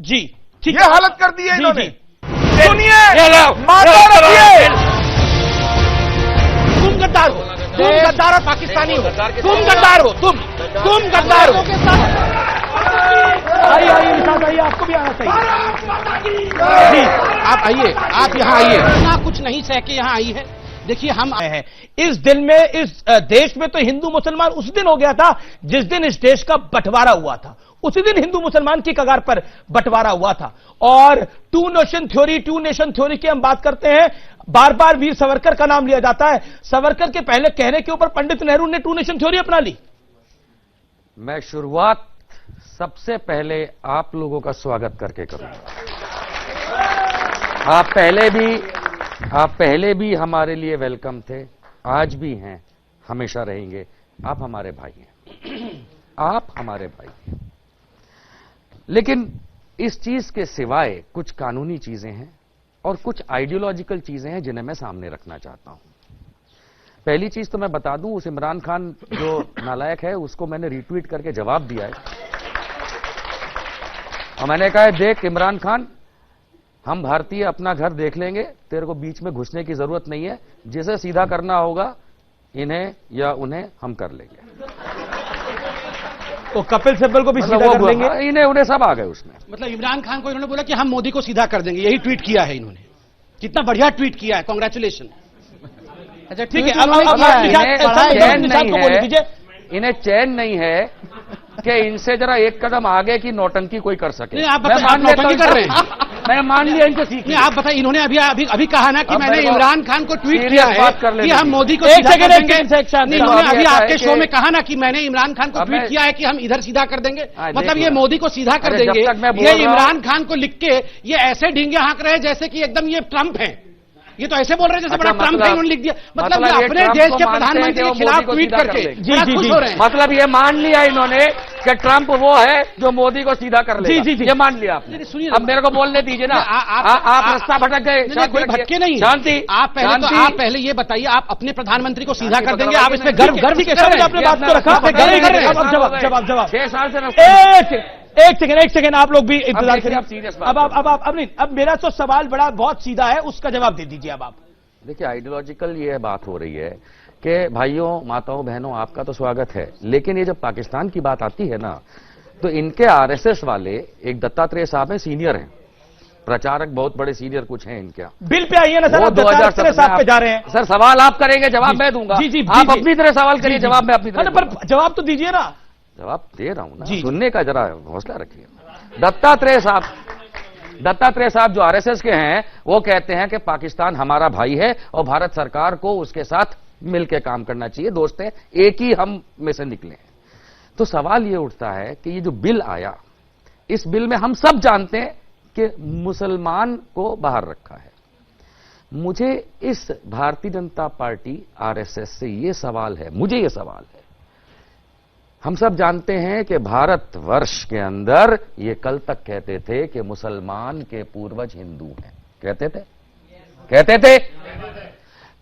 Speaker 2: जी ठीक
Speaker 14: ये हालत कर दी है
Speaker 2: जी,
Speaker 14: इन्होंने।
Speaker 2: जी।
Speaker 14: सुनिए, माता रखिए।
Speaker 12: तुम गद्दार हो, तुम गद्दार और पाकिस्तानी हो, तुम गद्दार हो, तुम गद्दार हो।
Speaker 2: आइए निशांत, आइए, आपको भी आना चाहिए।
Speaker 12: जी, आप आइए, आप यहाँ आइए। इतना कुछ नहीं सह के यहाँ आई है। देखिए, हम
Speaker 2: आए हैं इस दिन में, इस देश में तो हिंदू मुसलमान उस दिन हो गया था जिस दिन इस देश का बंटवारा हुआ था। उसी दिन हिंदू मुसलमान की कगार पर बंटवारा हुआ था। और टू नेशन थ्योरी की हम बात करते हैं, बार बार वीर सावरकर का नाम लिया जाता है। सावरकर के पहले कहने के ऊपर पंडित नेहरू ने टू नेशन थ्योरी अपना ली।
Speaker 7: मैं शुरुआत सबसे पहले आप लोगों का स्वागत करके करूंगा। आप पहले भी हमारे लिए वेलकम थे, आज भी हैं, हमेशा रहेंगे। आप हमारे भाई हैं, आप हमारे भाई हैं। लेकिन इस चीज के सिवाय कुछ कानूनी चीजें हैं और कुछ आइडियोलॉजिकल चीजें हैं जिन्हें मैं सामने रखना चाहता हूं। पहली चीज तो मैं बता दूं, उस इमरान खान जो नालायक है उसको मैंने रीट्वीट करके जवाब दिया है, और मैंने कहा है, देख इमरान खान, हम भारतीय अपना घर देख लेंगे, तेरे को बीच में घुसने की जरूरत नहीं है, जिसे सीधा करना होगा इन्हें या उन्हें हम कर लेंगे।
Speaker 2: तो कपिल सिब्बल को भी सीधा कर लेंगे,
Speaker 7: इन्हें उन्हें सब आ गए उसमें।
Speaker 12: मतलब इमरान खान को इन्होंने बोला कि हम मोदी को सीधा कर देंगे, यही ट्वीट किया है इन्होंने। कितना बढ़िया ट्वीट किया है, कांग्रेचुलेशन।
Speaker 1: अच्छा
Speaker 2: ठीक है,
Speaker 7: इन्हें चैन नहीं है कि इनसे जरा एक कदम आगे की नौटंकी कोई कर सके।
Speaker 12: नहीं, आप बताइए, आप नौटंकी कर रहे हैं।
Speaker 7: मैं मान लिया इनको सीख।
Speaker 12: नहीं, आप बताइए, इन्होंने अभी कहा ना कि मैंने इमरान खान को ट्वीट किया है
Speaker 7: बात कर
Speaker 12: कि हम मोदी को
Speaker 2: एक
Speaker 12: सीधा
Speaker 2: सेकंड,
Speaker 12: कर
Speaker 2: एक
Speaker 12: देंगे।
Speaker 2: सेकंड,
Speaker 12: नहीं, इन्होंने अभी
Speaker 7: ऐसा है
Speaker 12: आपके शो
Speaker 7: कि-
Speaker 12: में कहा ना कि मैंने इमरान खान को
Speaker 7: अब
Speaker 12: ट्वीट
Speaker 7: मैं-
Speaker 12: किया है कि हम इधर सीधा कर देंगे। मतलब
Speaker 7: देख
Speaker 12: ये
Speaker 7: लो।
Speaker 12: मोदी को सीधा कर
Speaker 7: अरे, जब
Speaker 12: देंगे।
Speaker 7: तक मैं बोल
Speaker 12: ये
Speaker 7: रहा हूं-
Speaker 12: इमरान खान को लिख के ये ऐसे ढींगे हाँक रहे हैं जैसे कि एकदम ये ट्रम्प है। ये तो ऐसे बोल रहे हैं जैसे
Speaker 7: अच्छा,
Speaker 12: बड़ा ट्रम्प है, इन्होंने लिख दिया। मतलब ये
Speaker 7: ये
Speaker 12: अपने
Speaker 7: ट्रम्प
Speaker 12: देश
Speaker 7: को
Speaker 12: के
Speaker 7: मानते हैं
Speaker 12: प्रधानमंत्री
Speaker 7: कि वो
Speaker 12: के खिलाफ
Speaker 7: मोदी को
Speaker 12: ट्वीट
Speaker 7: सीधा कर
Speaker 12: करके
Speaker 7: लेंगे।
Speaker 12: बड़ा खुश हो रहे हैं।
Speaker 7: मतलब ये मान लिया इन्होंने कि ट्रंप वो है जो मोदी को सीधा कर लेगा।
Speaker 2: जी, जी।
Speaker 7: ये मान लिया आपने।
Speaker 12: सुनिए,
Speaker 7: अब मेरे को बोलने दीजिए ना। आप रास्ता भटक गए।
Speaker 12: कोई भटके नहीं।
Speaker 7: शांति।
Speaker 12: आप पहले ये बताइए, आप अपने प्रधानमंत्री को सीधा कर देंगे, आप इस पे गर्व कर
Speaker 2: ठीक है,
Speaker 12: रहे हैं।
Speaker 2: आपने बात तो रखा, अब जवाब
Speaker 7: 6 साल से
Speaker 2: एक सेकंड, आप लोग भी इंतजार करिए।
Speaker 7: आप सीरियस बात
Speaker 2: अब नहीं, अब मेरा तो सवाल बड़ा बहुत सीधा है, उसका जवाब दे दीजिए अब आप।
Speaker 7: देखिए, आइडियोलॉजिकल ये बात हो रही है कि भाइयों, माताओं, बहनों, आपका तो स्वागत है, लेकिन ये जब पाकिस्तान की बात आती है ना, तो इनके आरएसएस वाले एक दत्तात्रेय साहब हैं, सीनियर हैं, प्रचारक बहुत बड़े सीनियर कुछ हैं इनके।
Speaker 2: बिल पे आइए ना सर,
Speaker 7: वो
Speaker 2: आप
Speaker 7: 2017
Speaker 2: साहब पे जा रहे हैं।
Speaker 7: सर, सवाल आप करेंगे, जवाब मैं दूंगा।
Speaker 2: जी,
Speaker 7: आप अपनी तरह सवाल करिए, जवाब मैं अपनी तरह।
Speaker 2: पर जवाब तो दीजिए ना।
Speaker 7: जवाब दे रहा हूं ना, सुनने का जरा हौसला रखिए। दत्तात्रेय साहब जो आरएसएस के हैं, वो कहते हैं कि पाकिस्तान हमारा भाई है और भारत सरकार को उसके साथ मिलकर काम करना चाहिए, दोस्त हैं, एक ही हम में से निकले हैं। तो सवाल ये उठता है कि ये जो बिल आया, इस बिल में हम सब जानते हैं कि मुसलमान को बाहर रखा है। मुझे इस भारतीय जनता पार्टी आरएसएस से ये सवाल है, मुझे ये सवाल है,
Speaker 15: हम सब जानते हैं कि भारतवर्ष के अंदर ये कल तक कहते थे कि मुसलमान के पूर्वज हिंदू हैं। कहते थे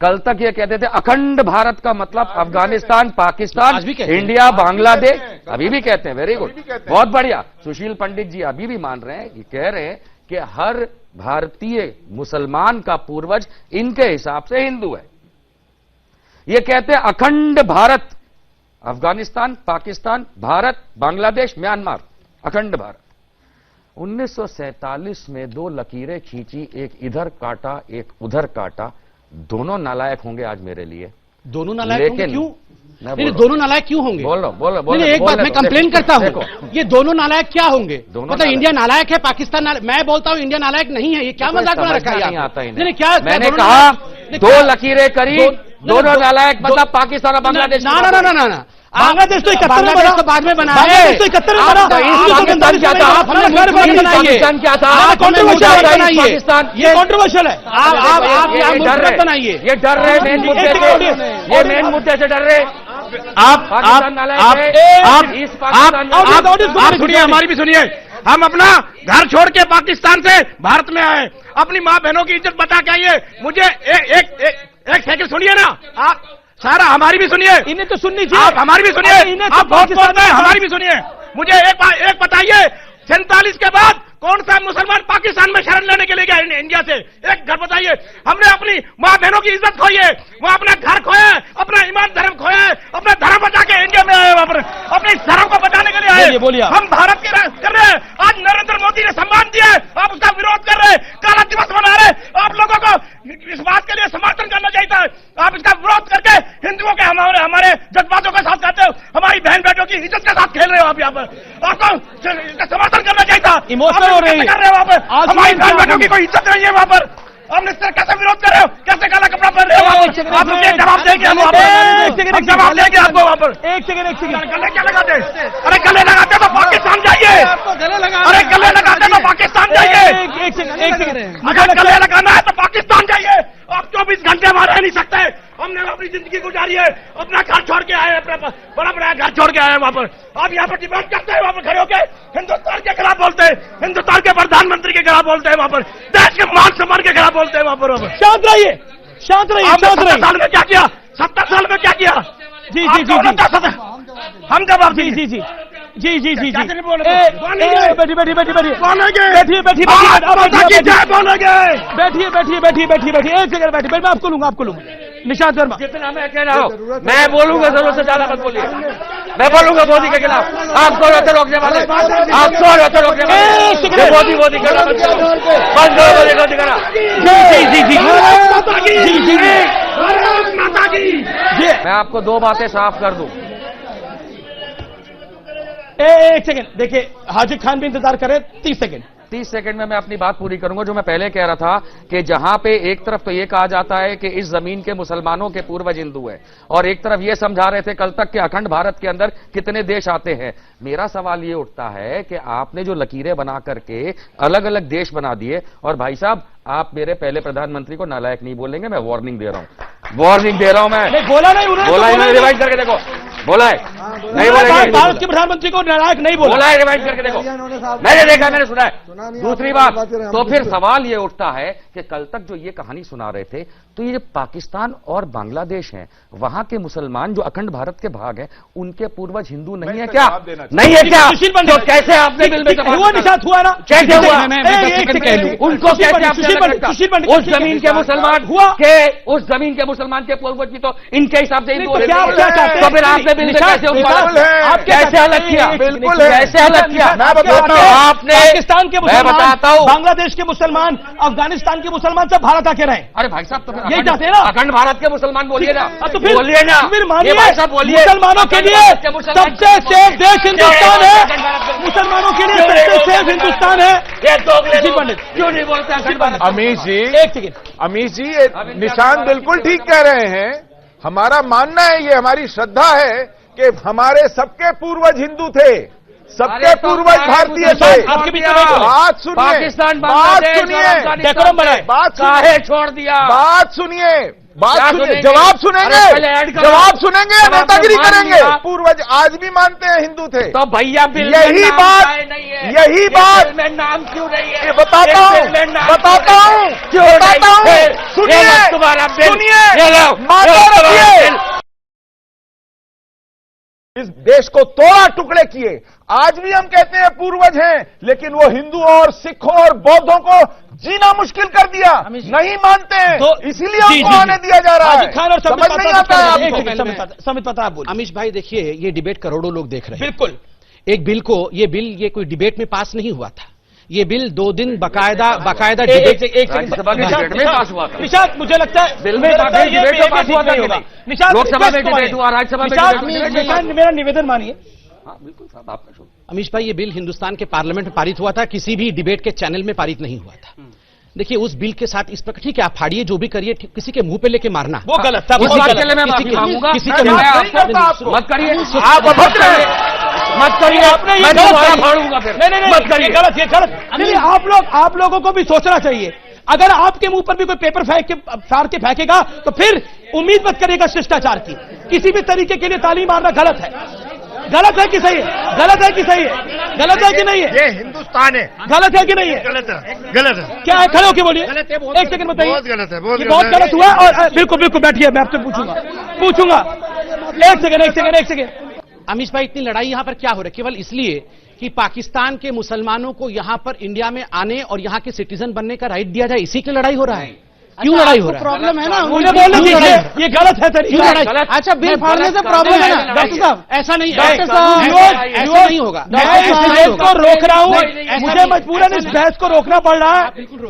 Speaker 15: कल तक ये कहते थे। अखंड भारत का मतलब अफगानिस्तान, पाकिस्तान, इंडिया, बांग्लादेश, अभी भी कहते हैं। वेरी गुड, बहुत बढ़िया। सुशील पंडित जी अभी भी मान रहे हैं, ये कह रहे हैं कि हर भारतीय मुसलमान का पूर्वज इनके हिसाब से हिंदू है। ये कहते हैं अखंड भारत, अफगानिस्तान, पाकिस्तान, भारत, बांग्लादेश, म्यांमार, अखंड भारत। 1947 में 2 लकीरें खींची, एक इधर काटा एक उधर काटा। दोनों नालायक होंगे आज मेरे लिए।
Speaker 12: दोनों नालायक होंगे क्यों? नहीं, दोनों नालायक क्यों होंगे?
Speaker 15: बोलो।
Speaker 12: एक बात मैं कंप्लेन करता हूँ, ये दोनों नालायक क्या होंगे? मतलब इंडिया नालायक है, पाकिस्तान नालायक। मैं बोलता हूँ इंडिया नालायक नहीं है। ये क्या मजाक बना रखा है?
Speaker 15: नहीं आता ही
Speaker 12: नहीं। क्या
Speaker 15: मैंने कहा? 2 लकीरें करी, दोनों नालायक, मतलब पाकिस्तान और बांग्लादेश।
Speaker 12: ना
Speaker 2: बांग्लादेश तो 71 में बना,
Speaker 12: तो बाद में बना है।
Speaker 2: बांग्लादेश तो 71 में बना।
Speaker 15: पाकिस्तान क्या था? पाकिस्तान क्या था?
Speaker 2: पाकिस्तान ये कंट्रोवर्शियल है।
Speaker 12: आप डर रहे बनाइए।
Speaker 15: ये डर रहे मेन मुद्दे से, ये मेन मुद्दे से डर रहे।
Speaker 2: आप सुनिए, हमारी भी सुनिए। हम अपना घर छोड़ के पाकिस्तान से भारत में आए, अपनी माँ बहनों की इज्जत बचा के आइए। मुझे एक सेकंड सुनिए ना आप सारा, हमारी भी सुनिए। इन्हें तो सुननी चाहिए। आप हमारी भी सुनिए। आप बहुत बोलते हैं, हमारी भी सुनिए। मुझे एक बताइए, 47 के बाद कौन सा मुसलमान पाकिस्तान में शरण लेने के लिए गया इंडिया से? एक घर बताइए। हमने अपनी माँ बहनों की इज्जत खोई है, वो अपना घर खोया, अपना ईमान धर्म खोया, अपना धर्म बचा के इंडिया में आए, वहां पर अपने धर्म को बचाने के लिए आए। बोलिए। हम भारत के कर रहे हैं। आज नरेंद्र मोदी ने सम्मान दिया है, आप उसका विरोध कर रहे हैं, काला दिवस मना रहे। आप लोगों को इस बात के लिए समर्थन करना चाहिए था। आप इसका विरोध करके हिंदुओं के हमारे जज्बातों के साथ खाते हो, हमारी बहन बेटों की इज्जत के साथ खेल रहे हो आप यहाँ पर। आपको इसका समर्थन करना चाहिए था। इमोशनल हो रही है वहां पर। हमारी बहन बेटों की कोई इज्जत नहीं है वहां पर। हम इस तरह कैसे विरोध कर रहे हो? कैसे काला कपड़ा पहन रहे हो? आप लोग जवाब देंगे हम वहां पर। जवाब देंगे आपको वहां पर। एक सेकंड। गले क्या लगाते? अरे गले लगाते तो पाकिस्तान जाइए। अरे गले लगाते तो पाकिस्तान जाइए। एक सेकंड। अगर गले लगाना है तो पाकिस्तान जाइए। आप 24 घंटे वहां रह नहीं सकते। हमने अपनी जिंदगी गुजारी है, अपना घर छोड़ के आए, अपना बड़ा घर छोड़ के आए वहां पर। आप यहाँ पर डिबेट करते हैं, वहां पर खड़े होकर हिंदुस्तान के खिलाफ बोलते हैं, हिंदुस्तान के प्रधानमंत्री के खिलाफ बोलते हैं, वहां पर देश के मान सम्मान के खिलाफ बोलते हैं वहां पर। शांत रहिए। 70 साल में क्या किया? 70 साल में क्या किया? जी हम जवाब जी। बैठिए। एक सेकंड बैठिए, मैं आपको लूंगा। निशांत वर्मा,
Speaker 15: जितना मैं कह रहा हूँ मैं बोलूंगा, जरूरत से ज्यादा मत बोलिए। मैं बोलूंगा मोदी के खिलाफ। आप सो रहे थे रोकने वाले, आप सो रहे थे रोकने वाले। मोदी करा बंद करो, मोदी करा। मैं आपको 2 बातें साफ कर दूं।
Speaker 2: एक सेकंड देखिए, हाजिर खान भी इंतजार करे। 30 सेकंड
Speaker 15: में मैं अपनी बात पूरी करूंगा। जो मैं पहले कह रहा था कि जहां पे एक तरफ तो ये कहा जाता है कि इस जमीन के मुसलमानों के पूर्वज हिंदू है, और एक तरफ ये समझा रहे थे कल तक कि अखंड भारत के अंदर कितने देश आते हैं। मेरा सवाल ये उठता है कि आपने जो लकीरें बना करके अलग अलग देश बना दिए, और भाई साहब आप मेरे पहले प्रधानमंत्री को नालायक नहीं बोलेंगे, मैं वार्निंग दे रहा हूं। मैं बोला नहीं, रिवाइंड करके देखो। बोला है नहीं? बोला
Speaker 2: भारत के प्रधानमंत्री को नालायक नहीं बोला
Speaker 15: है। रिवाइंड करके देखो, मैंने देखा, मैंने सुना है। दूसरी बात, तो फिर सवाल ये उठता है कि कल तक जो ये कहानी सुना रहे थे, तो ये पाकिस्तान और बांग्लादेश हैं, वहां के मुसलमान जो अखंड भारत के भाग हैं, उनके पूर्वज हिंदू नहीं है क्या? नहीं है क्या? तो कैसे आपने बिल में
Speaker 2: हुआ? निशात हुआ ना?
Speaker 15: कैसे हुआ? उनको कैसे आपने उस जमीन के मुसलमान हुआ के उस जमीन के मुसलमान के पूर्वज भी तो इनके हिसाब से हिंदू है। तो फिर आपने बिल में कैसे अलग किया?
Speaker 14: बिल्कुल
Speaker 15: कैसे अलग किया?
Speaker 14: मैं बताता हूँ।
Speaker 2: आपने पाकिस्तान के मुसलमान,
Speaker 15: बताता हूँ,
Speaker 2: बांग्लादेश के मुसलमान, अफगानिस्तान के मुसलमान सब भारत आके रहे।
Speaker 15: अरे भाई साहब, तो
Speaker 2: यही चाहते हैं ना?
Speaker 15: अखंड भारत के मुसलमान बोलिए ना।
Speaker 2: तो फिर
Speaker 15: बोलिए ना,
Speaker 2: फिर मानिए
Speaker 15: बोलिए।
Speaker 2: मुसलमानों के लिए सबसे सेफ देश हिंदुस्तान है। मुसलमानों के लिए सबसे सेफ हिंदुस्तान है।
Speaker 15: पंडित क्यों नहीं बोलते?
Speaker 14: अमीश जी,
Speaker 2: एक सेकेंड।
Speaker 14: अमीश जी, निशान बिल्कुल ठीक कह रहे हैं। हमारा मानना है, ये हमारी श्रद्धा है कि हमारे सबके पूर्वज हिंदू थे, सबके पूर्वज भारतीय थे। बात सुनिए,
Speaker 15: पाकिस्तान
Speaker 14: बात सुनिए,
Speaker 15: बात काहे छोड़ दिया?
Speaker 14: बात सुनिए, बात
Speaker 15: क्या
Speaker 14: सुनिए,
Speaker 15: सुनेंगे?
Speaker 14: जवाब सुनेंगे,
Speaker 15: अरे पहले ऐड करो।
Speaker 14: जवाब सुनेंगे,
Speaker 15: जब आपने
Speaker 14: नेतागिरी
Speaker 15: मान
Speaker 14: करेंगे।
Speaker 15: लिया।
Speaker 14: पूर्वज आज भी मानते हैं हिंदू थे।
Speaker 15: तो भैया बिल में
Speaker 14: यही
Speaker 15: नाम
Speaker 14: बात,
Speaker 15: काहे नहीं है?
Speaker 14: यही
Speaker 15: ये
Speaker 14: बात
Speaker 15: बिल में नाम क्यों नहीं है?
Speaker 14: ये बताता
Speaker 15: ये
Speaker 14: हूँ,
Speaker 15: बिल में नाम
Speaker 14: बताता हूँ,
Speaker 15: क्यों
Speaker 14: बताता
Speaker 15: नहीं?
Speaker 14: हूँ।
Speaker 15: फिर
Speaker 14: सुनिए,
Speaker 15: ये लो तुम्हारा बिल,
Speaker 14: सुनिए,
Speaker 15: ये लो,
Speaker 14: माता
Speaker 15: ये लो तुम्हारा
Speaker 14: रखिए।
Speaker 15: बिल।
Speaker 14: इस देश को तोड़ा, टुकड़े किए। आज भी हम कहते हैं पूर्वज हैं, लेकिन वो हिंदुओं और सिखों और बौद्धों को जीना मुश्किल कर दिया। नहीं मानते हैं,
Speaker 2: तो
Speaker 14: इसीलिए उनको आने दिया जा रहा है।
Speaker 2: हाजी खान और
Speaker 14: समझ नहीं आता है आपको।
Speaker 2: समित पता आप बोलिए।
Speaker 12: अमीश भाई देखिए, ये डिबेट करोड़ों लोग देख रहे हैं।
Speaker 2: बिल्कुल।
Speaker 12: एक बिल को, ये बिल ये कोई डिबेट में पास नहीं हुआ था। ये बिल 2 दिन बकायदा
Speaker 2: एक
Speaker 12: डिबेट
Speaker 15: राज्यसभा के डिबेट में पास हुआ था।
Speaker 2: निशांत, मुझे लगता है
Speaker 15: बिल में डिबेट में पास हुआ था कि नहीं?
Speaker 2: निशांत,
Speaker 15: लोकसभा में डिबेट हुआ, राज्यसभा में डिबेट हुआ।
Speaker 2: मेरा निवेदन मानिए।
Speaker 15: हाँ बिल्कुल साहब, आपका शुभ।
Speaker 12: अमीश भाई, ये बिल हिंदुस्तान के पार्लियामेंट में पारित हुआ था, किसी भी डिबेट के चैनल में पारित नहीं हुआ था। देखिए, उस बिल के साथ इस प्रकार, ठीक है आप फाड़िए, जो भी करिए, किसी के मुंह पे लेके मारना
Speaker 2: वो गलत था।
Speaker 15: इस बात के लिए मैं माफी मांगूंगा।
Speaker 12: किसी के
Speaker 15: मैं
Speaker 12: मुंह
Speaker 15: आपको मत करिए, आप अभद्र हैं। मत करिए,
Speaker 2: आपने ये
Speaker 15: मैं
Speaker 2: गलत
Speaker 15: दोबारा
Speaker 2: करी।
Speaker 15: फाड़ूंगा फिर।
Speaker 2: नहीं,
Speaker 15: मत करिए।
Speaker 2: ये गलत, ये गलत। नहीं, आप लोगों को भी सोचना चाहिए। अगर आपके मुंह पर भी कोई पेपर फाड़ के फेंकेगा तो फिर उम्मीद मत करिएगा शिष्टाचार की। किसी भी तरीके के लिए ताली मारना गलत है। गलत है कि सही है? गलत है कि सही है? गलत है कि नहीं है?
Speaker 5: ये हिंदुस्तान है।
Speaker 2: गलत है कि नहीं है?
Speaker 5: गलत है, गलत है।
Speaker 2: क्या है? खड़े होके बोलिए।
Speaker 5: गलत है, बहुत
Speaker 2: एक सेकंड बताइए।
Speaker 5: बहुत गलत है, बहुत
Speaker 2: ये
Speaker 5: गलत
Speaker 2: बहुत
Speaker 5: है।
Speaker 2: गलत हुआ। और बिल्कुल बिल्कुल बैठिए, मैं आपसे पूछूंगा। एक सेकंड।
Speaker 12: अमीश भाई, इतनी लड़ाई यहां पर क्या हो रही है? केवल इसलिए कि पाकिस्तान के मुसलमानों को यहां पर इंडिया में आने और यहां के सिटीजन बनने का राइट दिया जाए, इसी की लड़ाई हो रहा है। क्यों लड़ाई हो रहा है?
Speaker 1: प्रॉब्लम है ना,
Speaker 2: मुझे बोलने दीजिए, ये गलत है तरीका।
Speaker 1: अच्छा, बिल फाड़ने से प्रॉब्लम है ना डॉक्टर साहब?
Speaker 12: ऐसा नहीं,
Speaker 2: डॉक्टर
Speaker 12: ऐसा
Speaker 2: साहब,
Speaker 12: नहीं होगा।
Speaker 2: मैं इस बहस को रोक रहा हूँ। मुझे मजबूरन इस बहस को रोकना पड़ रहा है।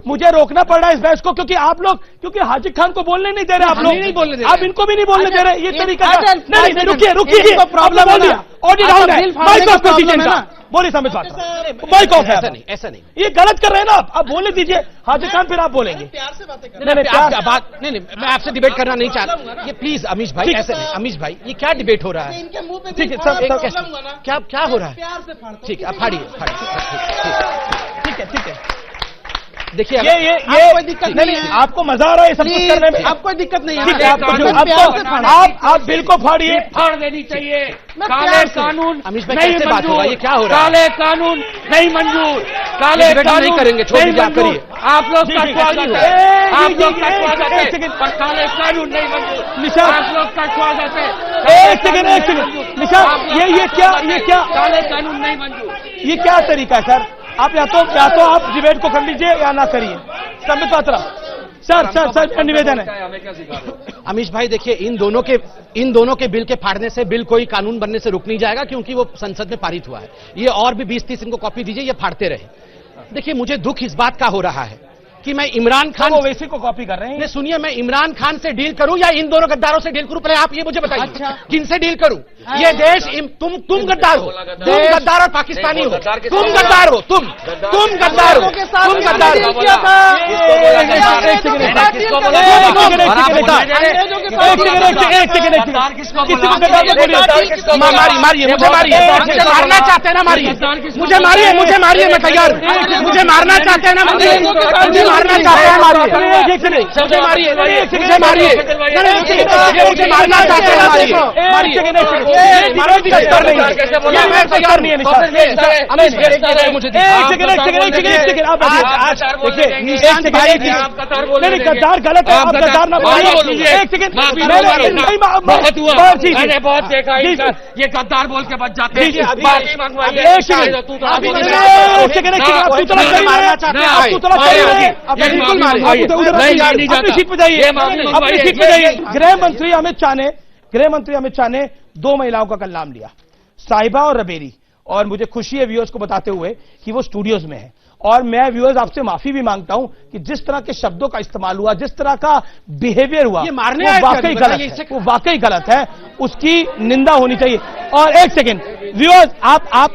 Speaker 2: मुझे रोकना पड़ रहा है इस बहस को, क्योंकि आप लोग, क्योंकि हाजी खान को बोलने नहीं दे रहे। आप लोग
Speaker 12: नहीं बोलने दे
Speaker 2: आप
Speaker 12: रहे।
Speaker 2: इनको भी नहीं बोलने दे रहे। ये तरीका
Speaker 1: अच्छा,
Speaker 2: नहीं, रुकिए।
Speaker 1: प्रॉब्लम है ना।
Speaker 2: ऑडियो डाउन है,
Speaker 1: बिल फाड़ने
Speaker 2: माइक
Speaker 1: का
Speaker 2: ऑफ कर दीजिए
Speaker 1: प्रॉब्लम है
Speaker 2: इनका।
Speaker 1: ना।
Speaker 2: बोलिए समित पात्रा, माइक ऑफ है।
Speaker 12: ऐसा नहीं।
Speaker 2: ये गलत कर रहे हैं ना आप बोलने दीजिए हाजी खान, फिर आप बोलेंगे।
Speaker 12: नहीं, मैं आपसे डिबेट करना नहीं चाहता। ये प्लीज अमीश भाई, ऐसे नहीं। अमीश भाई, ये क्या डिबेट हो रहा है?
Speaker 2: ठीक है, सब
Speaker 12: क्या हो रहा है? ठीक है, आप फाड़िए।
Speaker 2: ठीक है।
Speaker 12: देखिए,
Speaker 2: ये
Speaker 1: कोई दिक्कत नहीं है।
Speaker 2: आपको मजा आ रहा है सब कुछ करने में?
Speaker 1: आपको कोई दिक्कत नहीं है।
Speaker 2: ठीक है, आप बिल को फाड़िए।
Speaker 15: फाड़ देनी चाहिए। काले कानून
Speaker 12: अमीश भाई,
Speaker 15: नहीं
Speaker 12: कैसे बात होगा?
Speaker 15: मंजूर।
Speaker 12: ये क्या हो रहा है?
Speaker 15: काले कानून नहीं मंजूर। काले
Speaker 12: डिबेट
Speaker 15: कानून
Speaker 12: नहीं करेंगे, छोड़ दीजिए, आप
Speaker 15: मंजूर।
Speaker 12: करिए।
Speaker 15: आप लोग का स्वागत है, आप लोग का स्वागत है,
Speaker 2: सेकंड।
Speaker 15: पर काले कानून नहीं मंजूर।
Speaker 2: निशांत,
Speaker 15: आप लोग का स्वागत है।
Speaker 2: एक सेकंड। निशांत, ये क्या
Speaker 15: काले कानून नहीं मंजूर।
Speaker 2: ये क्या तरीका है सर? आप या तो आप डिबेट को कर लीजिए या ना करिए। समित पात्रा, सर निवेदन है।
Speaker 12: अमीश भाई देखिए, इन दोनों के बिल के फाड़ने से बिल कोई कानून बनने से रुक नहीं जाएगा, क्योंकि वो संसद में पारित हुआ है। ये और भी 20-30 इनको कॉपी दीजिए, ये फाड़ते रहे। देखिए, मुझे दुख इस बात का हो रहा है कि मैं इमरान खान
Speaker 2: ओवैसी को कॉपी कर रहे हैं।
Speaker 12: सुनिए, मैं इमरान खान से डील करूं या इन दोनों गद्दारों से डील करूं? पहले आप ये मुझे बताइए।
Speaker 1: अच्छा।
Speaker 12: किनसे डील करूं? ये देश तुम गद्दार हो, तुम गद्दार और पाकिस्तानी हो, तुम गद्दार हो, तुम गद्दार हो, तुम गद्दार हो। मारिए, मुझे मारिए, मारना चाहते हैं ना? मारिए, मुझे मारिए, मैं तैयार हूं। मुझे मारना चाहते हैं ना? मुझे मारना चाहते हैं, मारिए। मुझे मारिए, मुझे मारना चाहते हैं, मारिए। मैं तैयार नहीं है।
Speaker 2: गद्दार गलत है, आप गद्दार ना बोलिए। एक सेकंड,
Speaker 15: बहुत हुआ, मैंने बहुत देखा ये गद्दार बोल के बच जाते हैं। माफी मंगवाइए।
Speaker 2: अपनी सीट पे जाइए। गृह मंत्री अमित शाह ने 2 महिलाओं का कल नाम लिया, साहिबा और रबेरी। और मुझे खुशी है व्यूअर्स को बताते हुए कि वो स्टूडियोज में है। और मैं व्यूअर्स आपसे माफी भी मांगता हूं कि जिस तरह के शब्दों का इस्तेमाल हुआ, जिस तरह का बिहेवियर हुआ,
Speaker 12: ये मारने
Speaker 2: वो
Speaker 12: आए थे,
Speaker 2: वाकई गलत है। वो वाकई गलत है, उसकी निंदा होनी चाहिए। और एक सेकंड व्यूअर्स, आप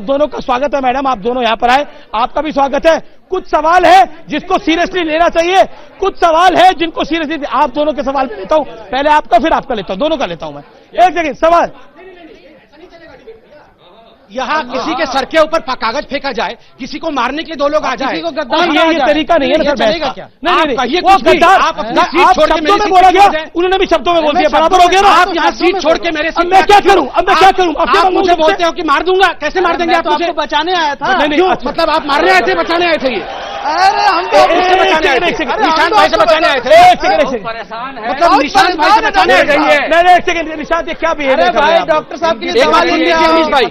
Speaker 2: दोनों का स्वागत है। मैडम, आप दोनों यहां पर आए, आपका भी स्वागत है। कुछ सवाल है जिसको सीरियसली लेना चाहिए, कुछ सवाल है जिनको सीरियसली। आप दोनों के सवाल लेता हूं, पहले आपका फिर आपका लेता हूं, दोनों का लेता हूं मैं। एक सेकंड, सवाल
Speaker 12: यहाँ किसी के सर के ऊपर कागज फेंका जाए, किसी को मारने के लिए दो लोग आ जाए,
Speaker 1: किसी को गद्दार
Speaker 2: ये तरीका नहीं है ना सर,
Speaker 1: चलेगा क्या?
Speaker 2: नहीं
Speaker 12: कहिए
Speaker 2: वो गद्दार
Speaker 12: आप अपनी सीट छोड़ के
Speaker 2: शब्दों में बोला गया, उन्होंने भी शब्दों में बोल दिया, बराबर हो गया ना।
Speaker 12: आप यहाँ सीट छोड़ के मेरे,
Speaker 2: अब मैं क्या करूं, अब मैं क्या करूं?
Speaker 12: आप मुझे बोलते हो कि मार दूंगा, कैसे मार देंगे आप मुझे?
Speaker 1: बचाने आया था।
Speaker 12: मतलब आप मारने आए थे, बचाने आए थे? ये
Speaker 1: अरे हम तो
Speaker 12: बचाने आए थे, निशांत भाई से बचाने आए थे। मतलब निशांत भाई से बचाने आए थे।
Speaker 2: नहीं, एक सेकंड, निशांत ये क्या बिहेवियर कर रहे हैं?
Speaker 1: डॉक्टर साहब की
Speaker 12: एक बात सुनिए अमीश भाई,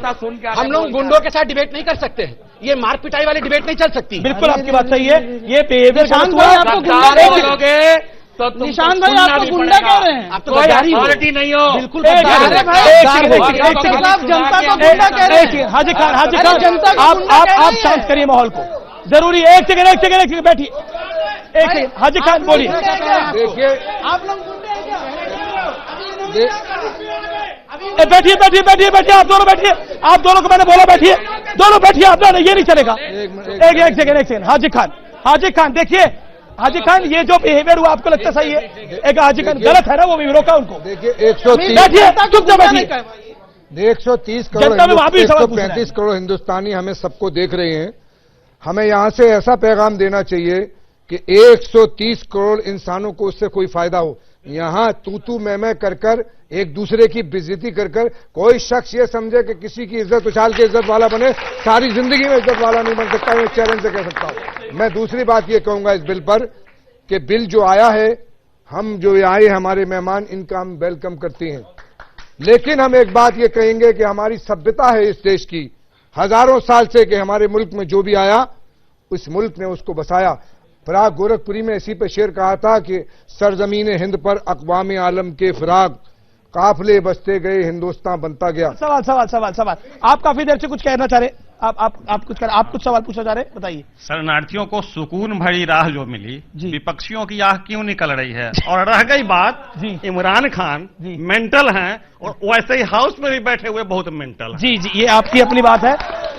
Speaker 12: हम लोग गुंडों के साथ डिबेट नहीं कर सकते हैं, ये मार पिटाई वाली डिबेट नहीं चल सकती।
Speaker 2: बिल्कुल आपकी बात सही है, ये बिहेवियर
Speaker 1: निशांत भाई आपको गुंडा बोलोगे तो निशांत भाई आपको गुंडा कह रहे हैं,
Speaker 12: आप तो गद्दारी नहीं हो। बिल्कुल
Speaker 1: जनता को गुंडा कह रहे हैं।
Speaker 2: हाजी खान आप शांत करिए माहौल को, जरूरी है। एक सेकंड बैठिए, एक सेकंड हाजी खान बोलिए।
Speaker 14: देखिए
Speaker 1: आप लोग गुंडे हैं क्या?
Speaker 2: बैठिए, आप दोनों बैठिए, आप दोनों को मैंने बोला बैठिए, दोनों बैठिए, आप दोनों, ये नहीं चलेगा। एक सेकंड हाजी खान देखिए, हाजी खान ये जो बिहेवियर हुआ आपको लगता सही है? एक हाजी खान गलत है ना, वो भी रोका उनको।
Speaker 14: देखिए 130
Speaker 2: बैठिए, चुपचाप बैठिए।
Speaker 14: 130 करोड़ 135 करोड़ हिंदुस्तानी हमें सबको देख रहे हैं। हमें यहां से ऐसा पैगाम देना चाहिए कि 130 करोड़ इंसानों को उससे कोई फायदा हो। यहां तू मैं कर एक दूसरे की बेइज्जती कर कोई शख्स ये समझे कि किसी की इज्जत उछाल के इज्जत वाला बने, सारी जिंदगी में इज्जत वाला नहीं बन सकता। मैं चैलेंज से कह सकता हूं। मैं दूसरी बात ये कहूंगा इस बिल पर कि बिल जो आया है, हम जो आए हमारे मेहमान, इनका हम वेलकम करते हैं, लेकिन हम एक बात ये कहेंगे कि हमारी सभ्यता है इस देश की हजारों साल से कि हमारे मुल्क में जो भी आया उस मुल्क ने उसको बसाया। फिराक गोरखपुरी में इसी पे शेर कहा था कि सरजमीन हिंद पर अक़वाम आलम के फिराक काफले बसते गए, हिंदुस्तान बनता गया।
Speaker 2: सवाल आप काफी देर से कुछ कहना चाह रहे, आप कुछ सवाल पूछना चाह रहे, बताइए।
Speaker 16: शरणार्थियों को सुकून भरी राह जो मिली, विपक्षियों की आह क्यों निकल रही है? और रह गई बात, इमरान खान मेंटल हैं और वैसे ही हाउस में भी बैठे हुए बहुत मेंटल हैं।
Speaker 2: जी ये आपकी अपनी बात है,